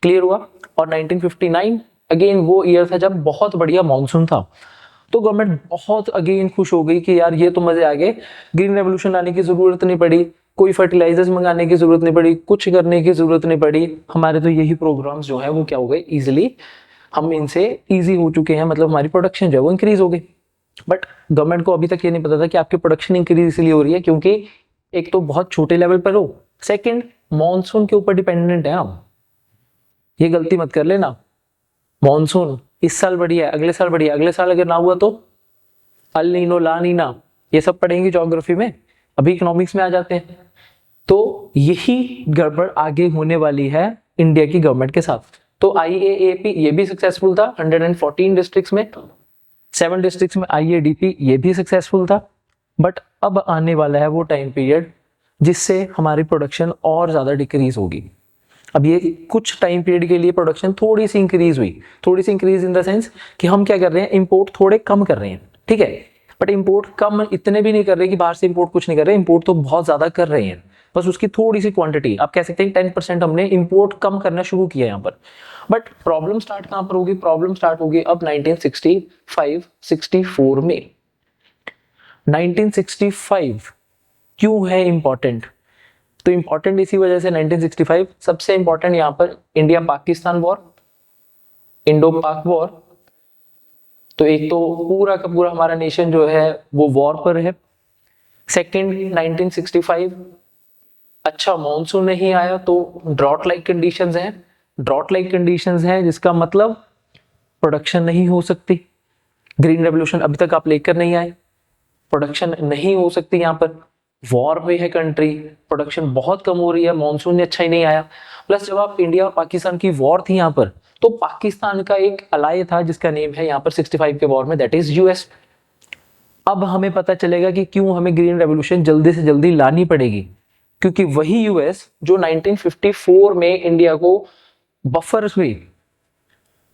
क्लियर हुआ। और 1959 अगेन वो ईयर था जब बहुत बढ़िया मॉनसून था, तो गवर्नमेंट बहुत अगेन खुश हो गई कि यार ये तो मजे आ गए, ग्रीन रेवोल्यूशन लाने की जरूरत नहीं पड़ी, कोई फर्टिलाइजर्स मंगाने की जरूरत नहीं पड़ी, कुछ करने की जरूरत नहीं पड़ी, हमारे तो यही प्रोग्राम्स जो है वो क्या हो गए, इजिली हम इनसे इजी हो चुके हैं, मतलब हमारी प्रोडक्शन जो है वो इंक्रीज हो गई। बट गवर्नमेंट को अभी तक ये नहीं पता था कि आपकी प्रोडक्शन इंक्रीज इसलिए हो रही है क्योंकि एक तो बहुत छोटे लेवल पर हो, सेकंड मॉनसून के ऊपर डिपेंडेंट है हम। ये गलती मत कर लेना, मॉनसून इस साल बढ़िया है, अगले साल बढ़िया, अगले साल अगर ना हुआ तो अल नीनो ला नीना, ये सब पढ़ेंगे ज्योग्राफी में, अभी इकोनॉमिक्स में आ जाते हैं। तो यही गड़बड़ आगे होने वाली है इंडिया की गवर्नमेंट के साथ। तो IAAP ये भी सक्सेसफुल था 114 डिस्ट्रिक्ट्स में, 7 डिस्ट्रिक्ट्स में IADP ये भी सक्सेसफुल था। बट अब आने वाला है वो टाइम पीरियड जिससे हमारी प्रोडक्शन और ज्यादा डिक्रीज होगी। अब ये कुछ टाइम पीरियड के लिए प्रोडक्शन थोड़ी सी इंक्रीज हुई, थोड़ी सी इंक्रीज इन द सेंस कि हम क्या कर रहे हैं, इंपोर्ट थोड़े कम कर रहे हैं, ठीक है। बट इंपोर्ट कम इतने भी नहीं कर रहे कि बाहर से इंपोर्ट कुछ नहीं कर रहे, इंपोर्ट तो बहुत ज्यादा कर रहे हैं, बस उसकी थोड़ी सी क्वांटिटी, आप कह सकते हैं 10% हमने इंपोर्ट कम करना शुरू किया यहाँ पर। बट प्रॉब्लम स्टार्ट कहाँ पर होगी, प्रॉब्लम स्टार्ट होगी अब 1965-64 में। 1965 क्यों है इंपॉर्टेंट, तो इंपॉर्टेंट इसी वजह से 1965 सबसे इंपॉर्टेंट यहाँ पर इंडिया पाकिस्तान वॉर, इंडो पाक वॉर। तो एक तो पूरा का पूरा हमारा नेशन जो है वो वॉर पर है। सेकंड 1965 अच्छा मॉनसून नहीं आया तो ड्रॉट लाइक कंडीशंस हैं, ड्रॉट लाइक कंडीशंस हैं जिसका मतलब प्रोडक्शन नहीं हो सकती, ग्रीन रेवोल्यूशन अभी तक आप लेकर नहीं आए, प्रोडक्शन नहीं हो सकती, यहाँ पर वॉर पे है कंट्री, प्रोडक्शन बहुत कम हो रही है, मॉनसून अच्छा ही नहीं आया। प्लस जब आप इंडिया और पाकिस्तान की वॉर थी यहाँ पर, तो पाकिस्तान का एक अलाय था जिसका नेम है यहाँ पर 65 के वॉर में, दैट इज US। अब हमें पता चलेगा कि क्यों हमें ग्रीन रेवोल्यूशन जल्दी से जल्दी लानी पड़ेगी, क्योंकि वही US जो 1954 में इंडिया को बफर्स में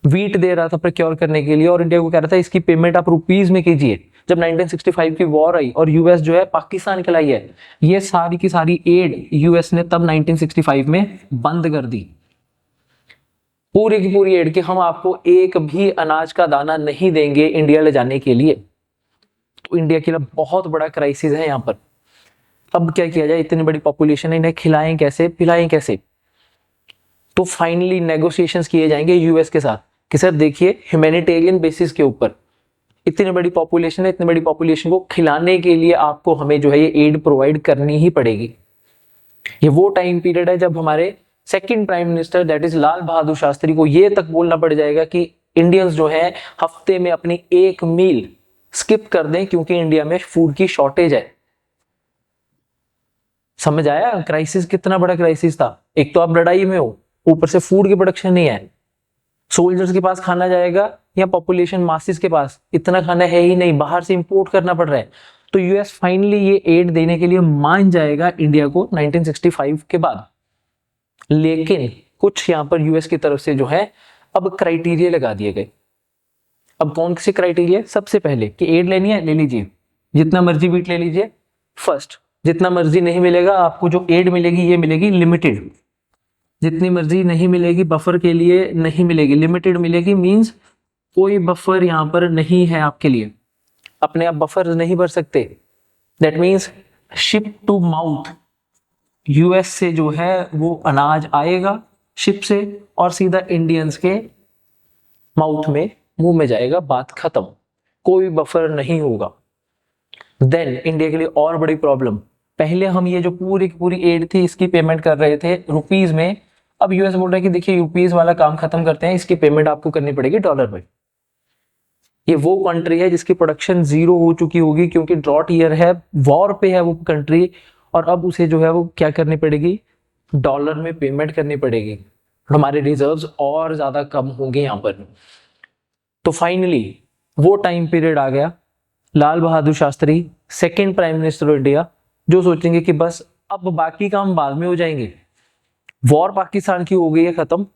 वीट दे रहा था प्रोक्योर करने के लिए, और इंडिया को कह रहा था इसकी पेमेंट आप रुपीज में कीजिए। जब 1965 की वॉर आई और US जो है पाकिस्तान के लाई है, ये सारी की सारी एड US ने तब 1965 में बंद कर दी, पूरी की पूरी एड कि हम आपको एक भी अनाज का दाना नहीं देंगे इंडिया ले जाने के लिए। तो इंडिया के लिए बहुत बड़ा क्राइसिस है यहाँ पर। अब क्या किया जाए, इतनी बड़ी पॉपुलेशन है, इन्हें खिलाएं कैसे, पिलाएं कैसे। तो फाइनली नेगोशिएशंस किए जाएंगे US के साथ कि सर देखिए ह्यूमैनिटेरियन बेसिस के ऊपर इतनी बड़ी पॉपुलेशन है, इतनी बड़ी पॉपुलेशन को खिलाने के लिए आपको हमें जो है ये एड प्रोवाइड करनी ही पड़ेगी। ये वो टाइम पीरियड है जब हमारे second prime minister that is Lal Bahadur Shastri को ये तक बोलना पड़ जाएगा कि इंडियंस जो है हफ्ते में अपनी एक मील स्किप कर दें क्योंकि इंडिया में फूड की शॉर्टेज है। समझ आया क्राइसिस कितना बड़ा क्राइसिस था। एक तो आप लड़ाई में हो, ऊपर से फूड की प्रोडक्शन नहीं है, सोल्जर्स के पास खाना जाएगा या पॉपुलेशन मासिस के पास इतना खाना है ही नहीं, बाहर से इंपोर्ट करना पड़ रहा है। तो US फाइनली ये एड देने के लिए मान जाएगा इंडिया को 1965 के बाद। लेकिन कुछ यहाँ पर US की तरफ से जो है अब क्राइटेरिया लगा दिए गए। अब कौन से क्राइटेरिया, सबसे पहले कि एड लेनी है ले लीजिए, जितना मर्जी वीट ले लीजिए फर्स्ट, जितना मर्जी नहीं मिलेगा, आपको जो एड मिलेगी ये मिलेगी लिमिटेड, जितनी मर्जी नहीं मिलेगी बफर के लिए नहीं मिलेगी, लिमिटेड मिलेगी। मींस कोई बफर यहाँ पर नहीं है आपके लिए, अपने आप बफर नहीं भर सकते। That means ship to mouth, US से जो है वो अनाज आएगा शिप से और सीधा इंडियंस के माउथ में, मुंह में जाएगा, बात खत्म, कोई बफर नहीं होगा। देन इंडिया के लिए और बड़ी प्रॉब्लम, पहले हम ये जो पूरी की पूरी एड थी इसकी पेमेंट कर रहे थे रुपीज में, अब US बोल रहा है कि देखिए रुपीज वाला काम खत्म करते हैं, इसकी पेमेंट आपको करनी पड़ेगी डॉलर में। ये वो कंट्री है जिसकी प्रोडक्शन जीरो हो चुकी होगी क्योंकि ड्रॉट ईयर है, वॉर पे है वो कंट्री, और अब उसे जो है वो क्या करनी पड़ेगी, डॉलर में पेमेंट करनी पड़ेगी, हमारे रिजर्व्स और ज्यादा कम होंगे यहाँ पर। तो फाइनली वो टाइम पीरियड आ गया, Lal Bahadur Shastri second prime minister of India, जो सोचेंगे कि बस अब बाकी काम बाद में हो जाएंगे। वॉर पाकिस्तान की हो गई है खत्म,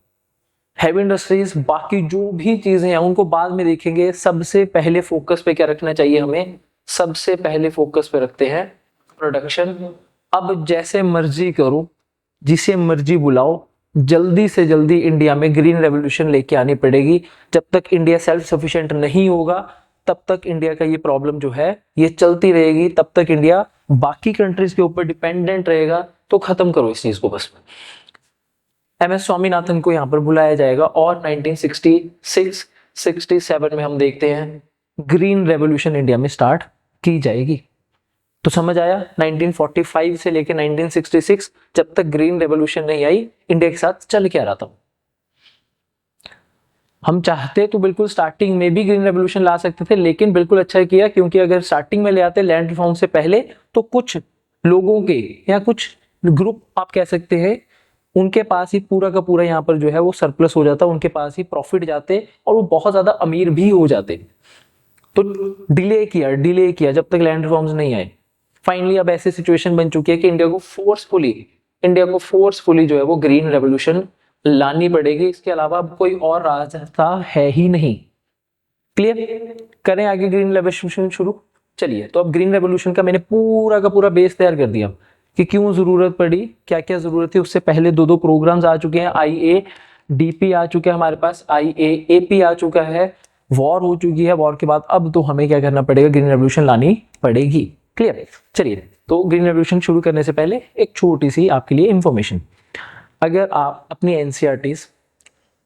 हैवी इंडस्ट्रीज, बाकी जो भी चीजें हैं उनको बाद में देखेंगे। सबसे पहले फोकस पे क्या रखना चाहिए हमें? सबसे पहले फोकस पे रखते हैं प्रोडक्शन। अब जैसे मर्जी करो, जिसे मर्जी बुलाओ, जल्दी से जल्दी इंडिया में ग्रीन रेवोल्यूशन लेके आनी पड़ेगी। जब तक इंडिया सेल्फ सफिशिएंट नहीं होगा तब तक इंडिया का ये प्रॉब्लम जो है ये चलती रहेगी, तब तक इंडिया बाकी कंट्रीज के ऊपर डिपेंडेंट रहेगा। तो खत्म करो इस चीज को बस। एमएस स्वामीनाथन को यहाँ पर बुलाया जाएगा और 1966-67 में हम देखते हैं ग्रीन रेवोल्यूशन इंडिया में स्टार्ट की जाएगी। तो समझ आया, 1945 से लेकर 1966 जब तक ग्रीन रेवोल्यूशन नहीं आई, इंडिया के साथ चल क्या रहा था। हम चाहते तो बिल्कुल स्टार्टिंग में भी ग्रीन रेवोल्यूशन ला सकते थे, लेकिन बिल्कुल अच्छा किया, क्योंकि अगर स्टार्टिंग में ले आते लैंड रिफॉर्म से पहले तो कुछ लोगों के या कुछ ग्रुप आप कह सकते हैं उनके पास ही पूरा का पूरा यहाँ पर जो है वो सरप्लस हो जाता, उनके पास ही प्रॉफिट जाते और वो बहुत ज्यादा अमीर भी हो जाते। तो डिले किया जब तक लैंड रिफॉर्म्स नहीं आए। फाइनली अब ऐसी सिचुएशन बन चुकी है कि इंडिया को फोर्सफुली जो है वो ग्रीन रेवोल्यूशन लानी पड़ेगी। इसके अलावा अब कोई और रास्ता है ही नहीं। क्लियर? करें आगे ग्रीन रेवोल्यूशन शुरू। चलिए, तो अब ग्रीन रेवोल्यूशन का मैंने पूरा का पूरा बेस तैयार कर दिया कि क्यों जरूरत पड़ी, क्या क्या जरूरत थी। उससे पहले दो प्रोग्राम्स आ चुके हैं, IADP आ चुके हैं हमारे पास, IAAP आ चुका है, वॉर हो चुकी है। वॉर के बाद अब तो हमें क्या करना पड़ेगा? ग्रीन रेवोल्यूशन लानी पड़ेगी। क्लियर? चलिए, तो ग्रीन रेवोल्यूशन शुरू करने से पहले एक छोटी सी आपके लिए इंफॉर्मेशन। अगर आप अपनी NCERTs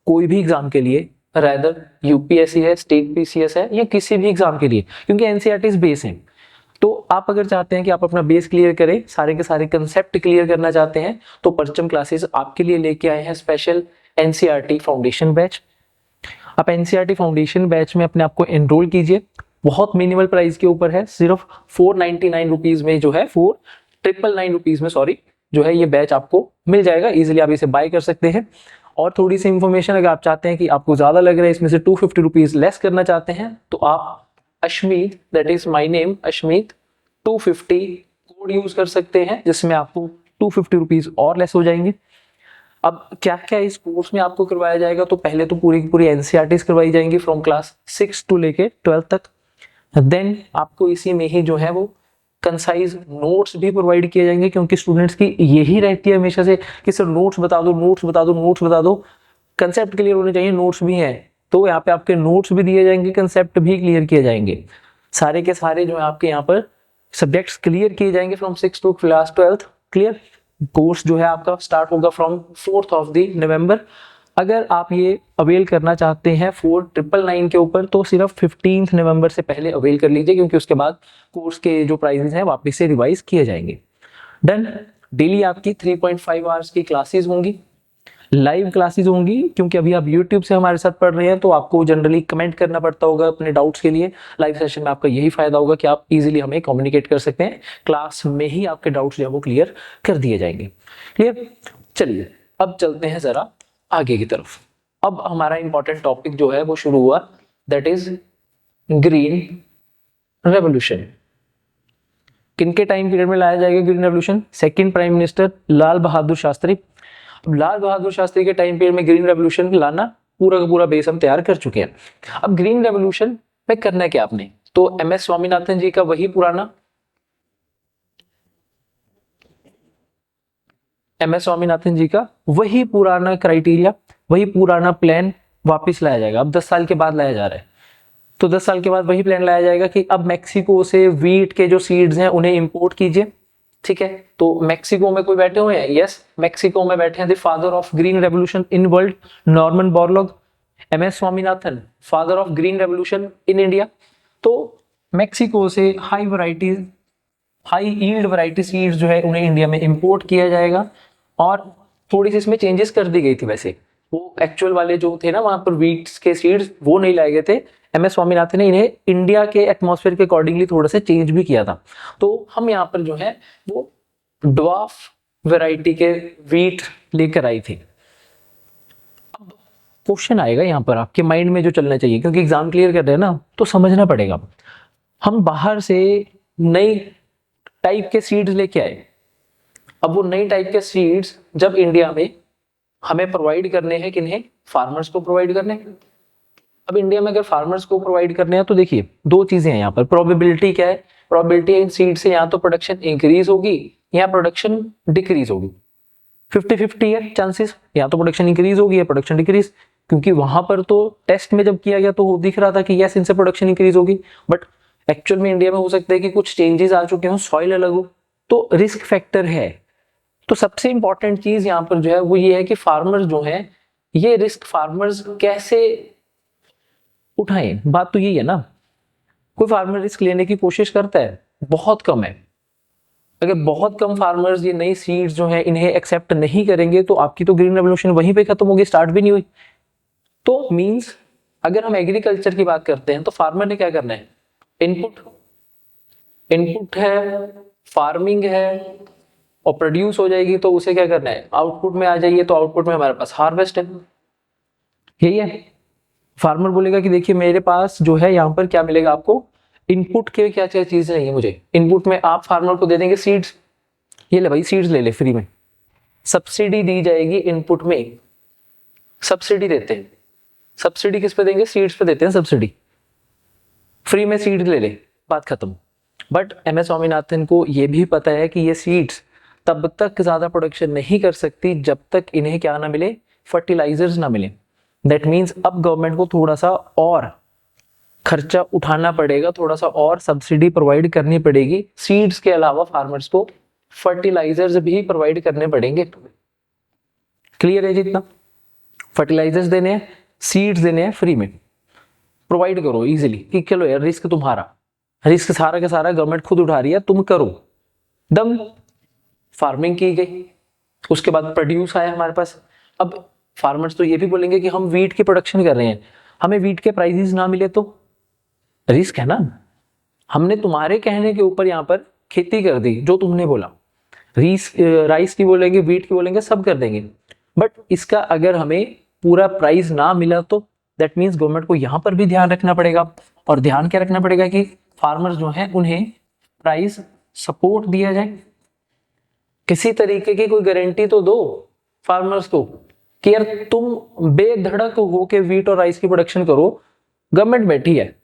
कोई भी एग्जाम के लिए, रादर UPSC है, स्टेट PCS है, या किसी भी एग्जाम के लिए, क्योंकि NCERTs बेस हैं, तो आप अगर चाहते हैं कि आप अपना बेस क्लियर करें, सारे के सारे कंसेप्ट क्लियर करना चाहते हैं, तो परचम क्लासेस आपके लिए लेके आए हैं स्पेशल NCERT फाउंडेशन बैच। आप NCERT फाउंडेशन बैच में अपने आप को एनरोल कीजिए। बहुत मिनिमल प्राइस के ऊपर है, सिर्फ 499 रुपीज में जो है 499 रुपीज में सॉरी जो है ये बैच आपको मिल जाएगा। इजिली आप इसे बाय कर सकते हैं। और थोड़ी सी इंफॉर्मेशन, अगर आप चाहते हैं कि आपको ज्यादा लग रहा है, इसमें से 250 रुपीज लेस करना चाहते हैं, तो आप Ashmeet, that is my name Ashmeet 250 code use कर सकते हैं, जिसमें आपको 250 रुपीज और लेस हो जाएंगे। अब क्या क्या इस कोर्स में आपको करवाया जाएगा? तो पहले तो पूरी की पूरी NCERTs करवाई जाएंगी फ्रॉम क्लास 6 टू लेके 12 तक। देन आपको इसी में ही जो है वो कंसाइज नोट्स भी प्रोवाइड किए जाएंगे, क्योंकि स्टूडेंट्स की यही रहती है हमेशा से कि सर नोट्स बता दो, कंसेप्ट क्लियर होने चाहिए, नोट्स भी हैं। तो यहाँ पे आपके नोट्स भी दिए जाएंगे, कंसेप्ट भी क्लियर किए जाएंगे, सारे के सारे जो है आपके यहाँ पर सब्जेक्ट्स क्लियर किए जाएंगे from 6 to class 12। Clear? Course जो है आपका स्टार्ट होगा फ्रॉम 4th ऑफ द नवंबर। अगर आप ये अवेल करना चाहते हैं 4999 के ऊपर, तो सिर्फ 15 नवंबर से पहले अवेल कर लीजिए, क्योंकि उसके बाद कोर्स के जो प्राइसेस हैं वापस से रिवाइज किए जाएंगे। डन? डेली आपकी 3.5 आवर्स की क्लासेस होंगी, लाइव क्लासेस होंगी, क्योंकि अभी आप YouTube से हमारे साथ पढ़ रहे हैं तो आपको जनरली कमेंट करना पड़ता होगा अपने डाउट्स के लिए। लाइव सेशन में आपका यही फायदा होगा कि आप इजीली हमें कम्युनिकेट कर सकते हैं, क्लास में ही आपके डाउट्स जो है वो क्लियर कर दिए जाएंगे। क्लियर? चलिए, अब चलते हैं जरा आगे की तरफ। अब हमारा इंपॉर्टेंट टॉपिक जो है वो शुरू हुआ, दैट इज ग्रीन रेवोल्यूशन। किनके टाइम पीरियड में लाया जाएगा green revolution? Second prime minister Lal Bahadur Shastri. Lal Bahadur Shastri के टाइम पीरियड में ग्रीन रेवोल्यूशन लाना पूरा का पूरा बेस हम तैयार कर चुके हैं। अब ग्रीन रेवोल्यूशन में करना क्या आपने? तो MS स्वामीनाथन जी का वही पुराना क्राइटेरिया, वही पुराना प्लान वापस लाया जाएगा। अब 10 साल के बाद लाया जा रहा है, तो 10 साल के बाद वही प्लान लाया जाएगा कि अब मैक्सिको से वीट के जो सीड्स हैं उन्हें इंपोर्ट कीजिए। ठीक है, तो मैक्सिको में कोई बैठे हुए हैं? यस, मैक्सिको में बैठे हैं the father of green revolution in world, Norman Borlaug. MS Swaminathan, father of green revolution in India. तो मैक्सिको से हाई ईल्ड वैरायटी सीड्स जो है उन्हें इंडिया में इंपोर्ट किया जाएगा। और थोड़ी सी इसमें चेंजेस कर दी गई थी, वैसे वो एक्चुअल वाले जो थे ना वहां पर वीट्स के सीड्स वो नहीं लाए गए थे। MS स्वामीनाथन ने इन्हें इंडिया के एटमॉस्फेयर के अकॉर्डिंगली थोड़ा सा चेंज भी किया था। तो हम यहाँ पर जो है वो ड्वार्फ वैरायटी के वीट लेकर आई थी। अब क्वेश्चन आएगा यहाँ पर आपके माइंड में जो चलना चाहिए, क्योंकि एग्जाम क्लियर कर रहे हैं ना तो समझना पड़ेगा। हम बाहर से नई टाइप के सीड्स लेके आए, अब वो नई टाइप के सीड्स जब इंडिया में हमें प्रोवाइड करने हैं, किन्हें? फार्मर्स को प्रोवाइड करने हैं। अब इंडिया में अगर फार्मर्स को प्रोवाइड करने हैं तो देखिए दो चीजें हैं यहाँ पर। प्रोबेबिलिटी क्या है? प्रोबेबिलिटी इन सीड से या तो प्रोडक्शन इंक्रीज होगी या प्रोडक्शन डिक्रीज होगी। 50-50 है चांसेस, या तो प्रोडक्शन इंक्रीज होगी या प्रोडक्शन डिक्रीज, क्योंकि वहां पर तो टेस्ट में जब किया गया तो दिख रहा था कि यस इनसे प्रोडक्शन इंक्रीज होगी, बट एक्चुअल में इंडिया में हो सकता है कि कुछ चेंजेस आ चुके हो, सॉइल अलग हो, तो रिस्क फैक्टर है। तो सबसे इंपॉर्टेंट चीज यहाँ पर जो है वो ये है कि फार्मर्स जो है, ये रिस्क फार्मर्स कैसे उठाएं। बात तो यही है ना, कोई फार्मर रिस्क लेने की कोशिश करता है? बहुत कम है। अगर बहुत कम फार्मर्स ये नई सीड्स जो है इन्हें एक्सेप्ट नहीं करेंगे तो आपकी तो ग्रीन रेवोल्यूशन वहीं पे खत्म होगी, स्टार्ट भी नहीं हुई। तो मींस अगर हम एग्रीकल्चर की बात करते हैं तो फार्मर ने क्या करना है? इनपुट है, फार्मिंग है, और प्रोड्यूस हो जाएगी तो उसे क्या करना है? आउटपुट में आ जाइए, तो आउटपुट में हमारे पास हार्वेस्ट है। यही है। फार्मर बोलेगा कि देखिए मेरे पास जो है यहाँ पर क्या मिलेगा आपको? इनपुट के क्या क्या चीजें चाहिए मुझे? इनपुट में आप फार्मर को दे देंगे सीड्स, ये ले भाई सीड्स ले ले फ्री में। सब्सिडी दी जाएगी इनपुट में, सब्सिडी देते हैं। सब्सिडी किस पे देंगे? सीड्स पे देते हैं सब्सिडी। फ्री में सीड्स ले ले, बात खत्म। बट MS स्वामीनाथन को ये भी पता है कि ये सीड्स तब तक ज्यादा प्रोडक्शन नहीं कर सकती जब तक इन्हें क्या ना मिले? फर्टिलाइजर्स ना मिले। दैट मीन्स अब गवर्नमेंट को थोड़ा सा और खर्चा उठाना पड़ेगा, थोड़ा सा और सब्सिडी प्रोवाइड करनी पड़ेगी। सीड्स के अलावा फार्मर्स को फर्टिलाइजर्स भी प्रोवाइड करने पड़ेंगे। क्लियर है जितना? फर्टिलाइजर्स देने हैं, सीड्स देने हैं, फ्री में प्रोवाइड करो इजीली, कि चलो यार रिस्क तुम्हारा, रिस्क सारा का सारा गवर्नमेंट खुद उठा रही है, तुम करो। दम फार्मिंग की गई, उसके बाद प्रोड्यूस आया हमारे पास। अब फार्मर्स तो ये भी बोलेंगे कि हम वीट की प्रोडक्शन कर रहे हैं, हमें वीट के प्राइसेस ना मिले तो रिस्क है ना। हमने तुम्हारे कहने के ऊपर यहाँ पर खेती कर दी, जो तुमने बोला, राइस की बोलेंगे, वीट की बोलेंगे, सब कर देंगे, बट इसका अगर हमें पूरा प्राइस ना मिला तो दैट मीन्स गवर्नमेंट को यहाँ पर भी ध्यान रखना पड़ेगा। और ध्यान क्या रखना पड़ेगा? कि फार्मर्स जो हैं उन्हें प्राइस सपोर्ट दिया जाए, किसी तरीके की कोई गारंटी तो दो फार्मर्स को कि यार तुम बेधड़क होके वीट और राइस की प्रोडक्शन करो, गवर्नमेंट बैठी है,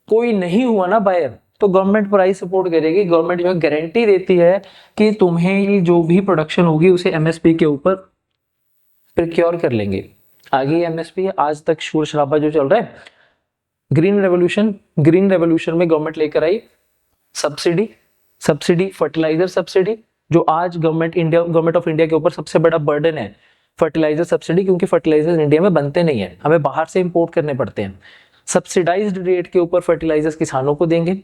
कोई नहीं हुआ ना बायर तो गवर्नमेंट प्राइस सपोर्ट करेगी। गवर्नमेंट जो है गारंटी देती है कि तुम्हें ये जो भी प्रोडक्शन होगी उसे MSP के ऊपर प्रिक्योर कर लेंगे। आगे MSP आज तक शोर शराबा जो चल रहा है, ग्रीन रेवोल्यूशन में गवर्नमेंट लेकर आई सब्सिडी, फर्टिलाइजर सब्सिडी, जो आज गवर्नमेंट ऑफ इंडिया के ऊपर सबसे बड़ा बर्डन है फर्टिलाइजर सब्सिडी, क्योंकि फर्टिलाइजर इंडिया में बनते नहीं है, हमें बाहर से इंपोर्ट करने पड़ते हैं। सब्सिडाइज्ड रेट के ऊपर फर्टिलाइजर्स किसानों को देंगे,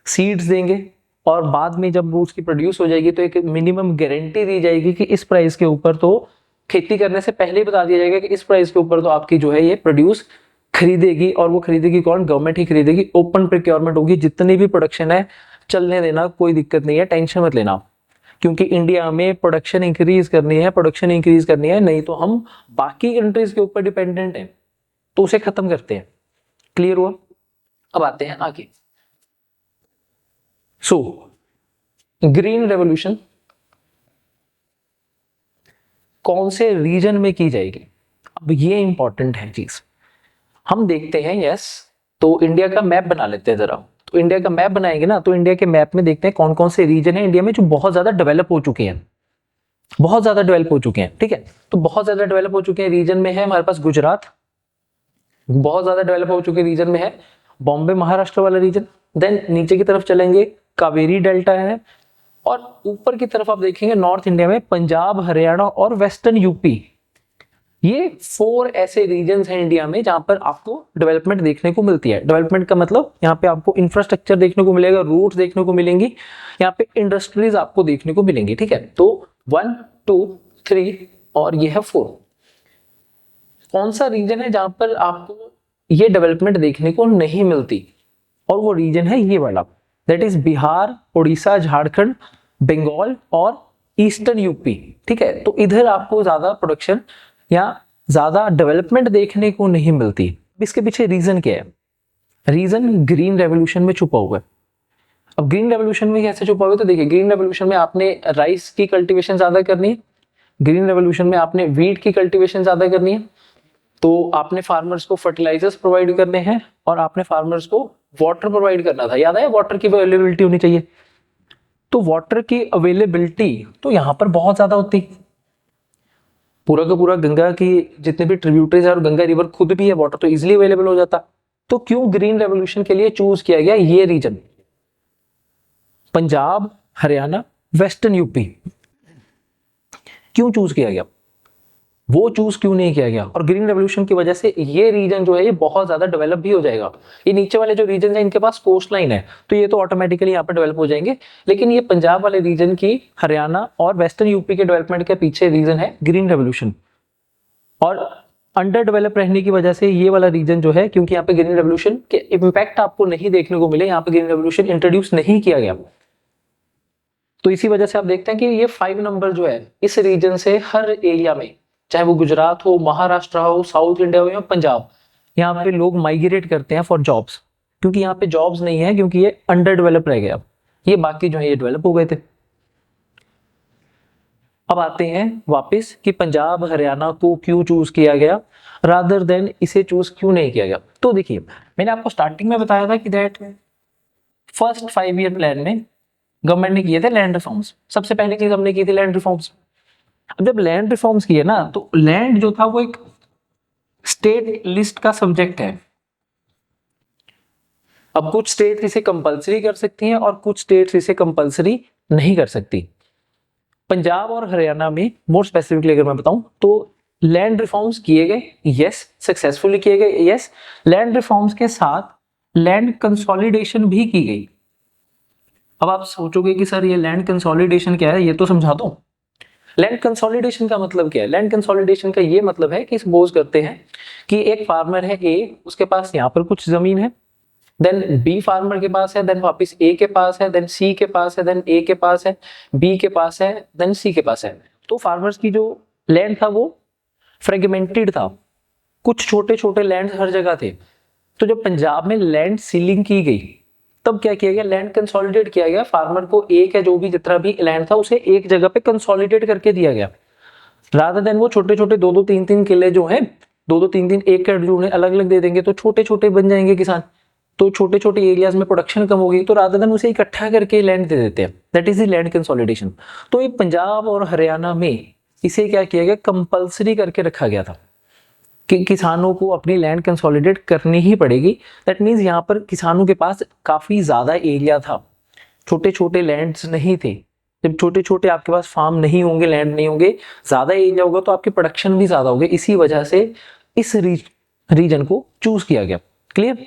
सीड्स देंगे, और बाद में जब वो उसकी प्रोड्यूस हो जाएगी तो एक मिनिमम गारंटी दी जाएगी कि इस प्राइस के ऊपर, तो खेती करने से पहले ही बता दिया जाएगा कि इस प्राइस के ऊपर तो आपकी जो है ये प्रोड्यूस खरीदेगी, और वो खरीदेगी कौन? गवर्नमेंट ही खरीदेगी। ओपन प्रोक्योरमेंट होगी, जितनी भी प्रोडक्शन है चलने देना, कोई दिक्कत नहीं है, टेंशन मत लेना, क्योंकि इंडिया में प्रोडक्शन इंक्रीज करनी है, नहीं तो हम बाकी कंट्रीज के ऊपर डिपेंडेंट हैं, तो उसे खत्म करते हैं। क्लियर हुआ? अब आते हैं आगे। ग्रीन रेवोल्यूशन कौन से रीजन में की जाएगी? अब ये इंपॉर्टेंट है चीज, हम देखते हैं। यस, तो इंडिया का मैप बना लेते हैं जरा। तो इंडिया का मैप बनाएंगे ना, तो इंडिया के मैप में देखते हैं कौन कौन से रीजन है इंडिया में जो बहुत ज्यादा डेवलप हो चुके हैं, ठीक है। तो बहुत ज्यादा डेवलप हो चुके हैं रीजन में है हमारे पास गुजरात, बहुत ज्यादा डेवलप हो चुके रीजन में है बॉम्बे महाराष्ट्र वाला रीजन। देन नीचे की तरफ चलेंगे, कावेरी डेल्टा है, और ऊपर की तरफ आप देखेंगे नॉर्थ इंडिया में पंजाब, हरियाणा और वेस्टर्न यूपी। ये 4 ऐसे रीजन्स हैं इंडिया में जहां पर आपको डेवलपमेंट देखने को मिलती है। डेवलपमेंट का मतलब यहाँ पे आपको इंफ्रास्ट्रक्चर देखने को मिलेगा, रोड्स देखने को मिलेंगी, यहाँ पे इंडस्ट्रीज आपको देखने को मिलेंगी, ठीक है। तो 1, 2, 3 और ये है 4। कौन सा रीजन है जहां पर आपको ये डेवलपमेंट देखने को नहीं मिलती? और वो रीजन है ये वाला, दैट इज बिहार, उड़ीसा, झारखंड, बंगाल और ईस्टर्न यूपी, ठीक है। तो इधर आपको ज्यादा प्रोडक्शन या ज्यादा डेवलपमेंट देखने को नहीं मिलती। इसके पीछे रीजन क्या है? रीजन ग्रीन रेवोल्यूशन में छुपा हुआ है। अब ग्रीन रेवोल्यूशन में कैसे छुपा हुआ, तो देखिए ग्रीन रेवोल्यूशन में आपने राइस की कल्टीवेशन ज्यादा करनी है, ग्रीन रेवोल्यूशन में आपने वीट की कल्टीवेशन ज्यादा करनी है, तो आपने फार्मर्स को फर्टिलाइजर्स प्रोवाइड करने हैं और आपने फार्मर्स को वाटर प्रोवाइड करना था। याद है, वाटर की अवेलेबिलिटी होनी चाहिए। तो वाटर की अवेलेबिलिटी तो यहां पर बहुत ज्यादा होती, पूरा का पूरा गंगा की जितने भी ट्रिब्यूटरीज है और गंगा रिवर खुद भी है, वाटर तो इजिली अवेलेबल हो जाता। तो क्यों ग्रीन रेवोल्यूशन के लिए चूज किया गया ये region, Punjab, Haryana, western UP, क्यों चूज किया गया, वो चूज क्यों नहीं किया गया? और ग्रीन रेवोल्यूशन की वजह से ये रीजन जो है ये बहुत ज्यादा डेवलप भी हो जाएगा। ये नीचे वाले जो रीजन है इनके पास कोस्ट लाइन है, तो ये तो ऑटोमेटिकली यहाँ पे डेवलप हो जाएंगे, लेकिन ये पंजाब वाले रीजन की, हरियाणा और वेस्टर्न यूपी के डेवलपमेंट के पीछे रीजन है ग्रीन रेवोल्यूशन। और अंडर डेवलप रहने की वजह से ये वाला रीजन जो है, क्योंकि यहाँ पे ग्रीन रेवोल्यूशन के इम्पैक्ट आपको नहीं देखने को मिले, यहाँ पे ग्रीन रेवोल्यूशन इंट्रोड्यूस नहीं किया गया, तो इसी वजह से आप देखते हैं कि ये 5 नंबर जो है इस रीजन से हर एरिया में, चाहे वो गुजरात हो, महाराष्ट्र हो, साउथ इंडिया हो या पंजाब, यहाँ पे लोग माइग्रेट करते हैं फॉर जॉब्स, क्योंकि यहाँ पे जॉब्स नहीं है, क्योंकि ये अंडर डेवलप रह गया, ये बाकी जो है ये डेवलप हो गए थे। अब आते हैं वापस कि पंजाब हरियाणा को क्यों चूज किया गया रादर देन इसे चूज क्यों नहीं किया गया। तो देखिए मैंने आपको स्टार्टिंग में बताया था कि दैट फर्स्ट 5 ईयर प्लान में गवर्नमेंट ने किए थे लैंड रिफॉर्म्स, सबसे पहली चीज हमने की थी लैंड रिफॉर्म्स। अब जब लैंड रिफॉर्म्स किए ना, तो लैंड जो था वो एक स्टेट लिस्ट का सब्जेक्ट है। अब कुछ स्टेट इसे कंपलसरी कर सकती हैं और कुछ स्टेट्स इसे कंपलसरी नहीं कर सकती। पंजाब और हरियाणा में मोर स्पेसिफिकली अगर मैं बताऊं तो लैंड रिफॉर्म्स किए गए, यस, सक्सेसफुली किए गए, यस। लैंड रिफॉर्म्स के साथ लैंड कंसोलिडेशन भी की गई। अब आप सोचोगे कि सर ये लैंड कंसोलिडेशन क्या है, ये तो समझा दो। लैंड कंसोलिडेशन का मतलब क्या है? लैंड कंसोलिडेशन का ये मतलब है कि सपोज करते हैं कि एक फार्मर है ए, उसके पास यहाँ पर कुछ जमीन है, देन बी फार्मर के पास है, देन वापस ए के पास है, देन सी के पास है, देन ए के पास है, बी के पास है, देन सी के पास है। तो फार्मर्स की जो लैंड था वो फ्रेगमेंटेड था, कुछ छोटे छोटे लैंड हर जगह थे। तो जब पंजाब में लैंड सीलिंग की गई तब क्या किया गया, लैंड कंसोलिडेट किया गया, फार्मर को एक या जो भी जितना भी लैंड था उसे एक जगह पे कंसोलिडेट करके दिया गया, रादर देन वो छोटे छोटे 2-2 3-3 किले जो हैं, 2-2 3-3 एकड़ जो उन्हें अलग अलग दे देंगे तो छोटे छोटे बन जाएंगे किसान, तो छोटे छोटे एरियाज में प्रोडक्शन कम होगी, तो रादर देन उसे इकट्ठा करके लैंड दे देते हैं, that is the land consolidation. तो ये पंजाब और हरियाणा में इसे क्या किया गया, कंपल्सरी करके रखा गया था कि किसानों को अपनी लैंड कंसोलिडेट करनी ही पड़ेगी। दैट मीन्स यहाँ पर किसानों के पास काफी ज्यादा एरिया था, छोटे छोटे लैंड्स नहीं थे। जब छोटे छोटे आपके पास फार्म नहीं होंगे, लैंड नहीं होंगे, ज्यादा एरिया होगा तो आपकी प्रोडक्शन भी ज्यादा होगी, इसी वजह से इस रीजन को चूज किया गया। क्लियर?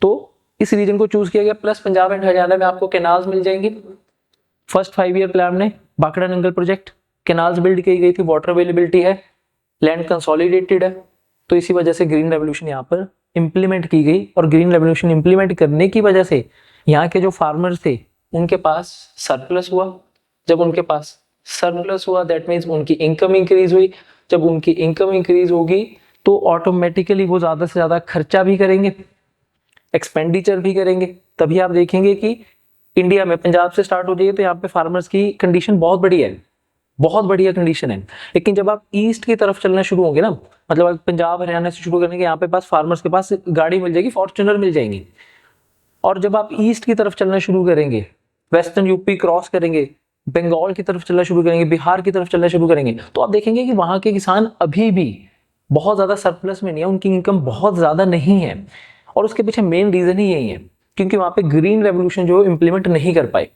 तो इस रीजन को चूज किया गया, प्लस पंजाब एंड हरियाणा में आपको कैनाल्स मिल जाएंगी। फर्स्ट 5 ईयर प्लान में बाकड़ा नंगल प्रोजेक्ट, कैनाल्स बिल्ड की गई थी, वाटर अवेलेबिलिटी है, लैंड कंसोलिडेटेड है, तो इसी वजह से ग्रीन रेवोल्यूशन यहाँ पर इंप्लीमेंट की गई। और ग्रीन रेवोल्यूशन इंप्लीमेंट करने की वजह से यहाँ के जो फार्मर्स थे उनके पास सरप्लस हुआ। जब उनके पास सरप्लस हुआ दैट मीन्स उनकी इनकम इंक्रीज हुई। जब उनकी इनकम इंक्रीज होगी तो ऑटोमेटिकली वो ज्यादा से ज्यादा खर्चा भी करेंगे, एक्सपेंडिचर भी करेंगे। तभी आप देखेंगे कि इंडिया में पंजाब से स्टार्ट हो जाइए तो यहाँ पे फार्मर्स की कंडीशन बहुत बढ़िया है, बहुत बढ़िया कंडीशन है। लेकिन जब आप ईस्ट की तरफ चलना शुरू होंगे ना, मतलब पंजाब हरियाणा से शुरू करने के यहाँ पे पास फार्मर्स के पास गाड़ी मिल जाएगी, फॉर्च्यूनर मिल जाएंगी। और जब आप ईस्ट की तरफ चलना शुरू करेंगे, वेस्टर्न यूपी क्रॉस करेंगे, बंगाल की तरफ चलना शुरू करेंगे, बिहार की तरफ चलना शुरू करेंगे, तो आप देखेंगे कि वहां के किसान अभी भी बहुत ज्यादा सरप्लस में नहीं है, उनकी इनकम बहुत ज्यादा नहीं है। और उसके पीछे मेन रीजन ही यही है, क्योंकि वहां पे ग्रीन रेवोल्यूशन जो इम्प्लीमेंट नहीं कर पाए।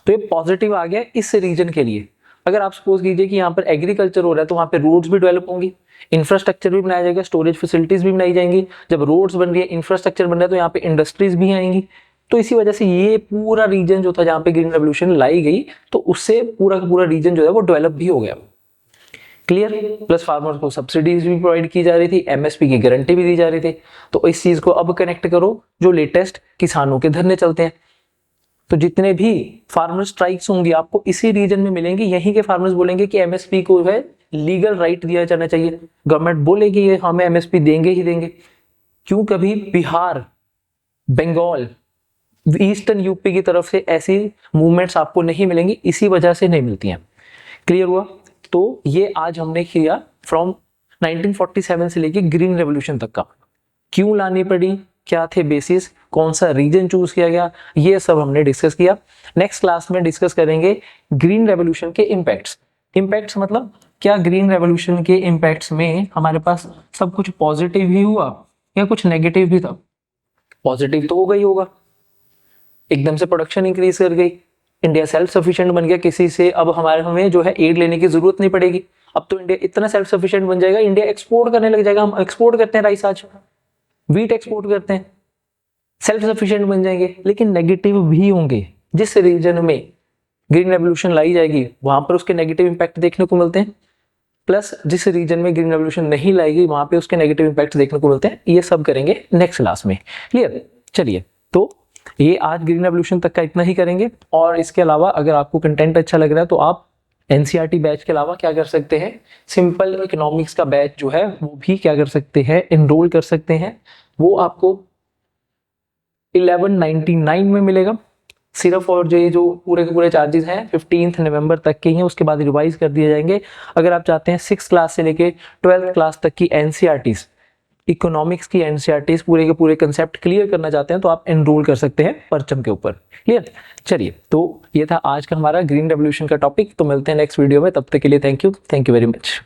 तो ये पॉजिटिव आ गया इस रीजन के लिए। अगर आप सपोज कीजिए कि यहाँ पर एग्रीकल्चर हो रहा है तो वहाँ पे रोड्स भी डेवलप होंगी, इंफ्रास्ट्रक्चर भी बनाया जाएगा, स्टोरेज फैसिलिटीज भी बनाई जाएंगी। जब रोड्स बन रही है, इंफ्रास्ट्रक्चर बन रहा है, तो यहाँ पे इंडस्ट्रीज भी आएंगी। तो इसी वजह से ये पूरा रीजन जो था जहाँ पे ग्रीन रेवोल्यूशन लाई गई, तो उससे पूरा का पूरा रीजन जो है वो डेवलप भी हो गया। क्लियर? प्लस फार्मर्स को सब्सिडीज भी प्रोवाइड की जा रही थी, एमएसपी की गारंटी भी दी जा रही थी। तो इस चीज को अब कनेक्ट करो जो लेटेस्ट किसानों के धरने चलते हैं, तो जितने भी फार्मर स्ट्राइक्स होंगी आपको इसी रीजन में मिलेंगी। यहीं के फार्मर्स बोलेंगे कि एमएसपी को है लीगल राइट दिया जाना चाहिए, गवर्नमेंट बोलेगी ये हमें एमएसपी देंगे ही देंगे। क्यों कभी बिहार, बंगाल, ईस्टर्न यूपी की तरफ से ऐसी मूवमेंट्स आपको नहीं मिलेंगी, इसी वजह से नहीं मिलती हैं। क्लियर हुआ? तो ये आज हमने किया फ्रॉम 1947 से लेके ग्रीन रेवोल्यूशन तक का, क्यों लानी पड़ी, क्या थे बेसिस, कौन सा रीजन चूज किया गया, ये सब हमने डिस्कस किया। नेक्स्ट क्लास में डिस्कस करेंगे ग्रीन रेवोल्यूशन के इम्पैक्ट्स। इम्पैक्ट्स मतलब क्या ग्रीन रेवोल्यूशन के इम्पैक्ट्स में हमारे पास सब कुछ पॉजिटिव ही हुआ या कुछ नेगेटिव भी था? पॉजिटिव तो होगा ही होगा, एकदम से प्रोडक्शन इंक्रीज कर गई, इंडिया सेल्फ सफिशिएंट बन गया किसी से, अब हमें जो है एड लेने की जरूरत नहीं पड़ेगी। अब तो इंडिया इतना सेल्फ सफिशिएंट बन जाएगा, इंडिया एक्सपोर्ट करने लग जाएगा। हम एक्सपोर्ट करते हैं राइस, आज वीट एक्सपोर्ट करते हैं, सेल्फ सफिशिएंट बन जाएंगे। लेकिन नेगेटिव भी होंगे, जिस रीजन में ग्रीन रेवोल्यूशन लाई जाएगी वहां पर उसके नेगेटिव इंपैक्ट देखने को मिलते हैं, प्लस जिस रीजन में ग्रीन रेवोल्यूशन नहीं लाएगी वहां पे उसके नेगेटिव इंपैक्ट देखने को मिलते हैं। ये सब करेंगे नेक्स्ट क्लास में। क्लियर? चलिए, तो ये आज ग्रीन रेवोल्यूशन तक का इतना ही करेंगे। और इसके अलावा अगर आपको कंटेंट अच्छा लग रहा है तो आप एनसीईआरटी बैच के अलावा क्या कर सकते हैं, सिंपल इकोनॉमिक्स का बैच जो है वो भी क्या कर सकते हैं, एनरोल कर सकते हैं। वो आपको 1199 में मिलेगा सिर्फ, और जो ये जो पूरे के पूरे चार्जेस हैं 15 नवंबर तक के हैं, उसके बाद रिवाइज कर दिए जाएंगे। अगर आप चाहते हैं 6 क्लास से लेके 12th क्लास तक की एनसीईआरटीज, इकोनॉमिक्स की एनसीईआरटीज पूरे के पूरे कंसेप्ट क्लियर करना चाहते हैं तो आप एनरोल कर सकते हैं परचम के ऊपर। क्लियर? चलिए, तो ये था आज का हमारा ग्रीन रेवोल्यूशन का टॉपिक। तो मिलते हैं नेक्स्ट वीडियो में, तब तक के लिए थैंक यू वेरी मच।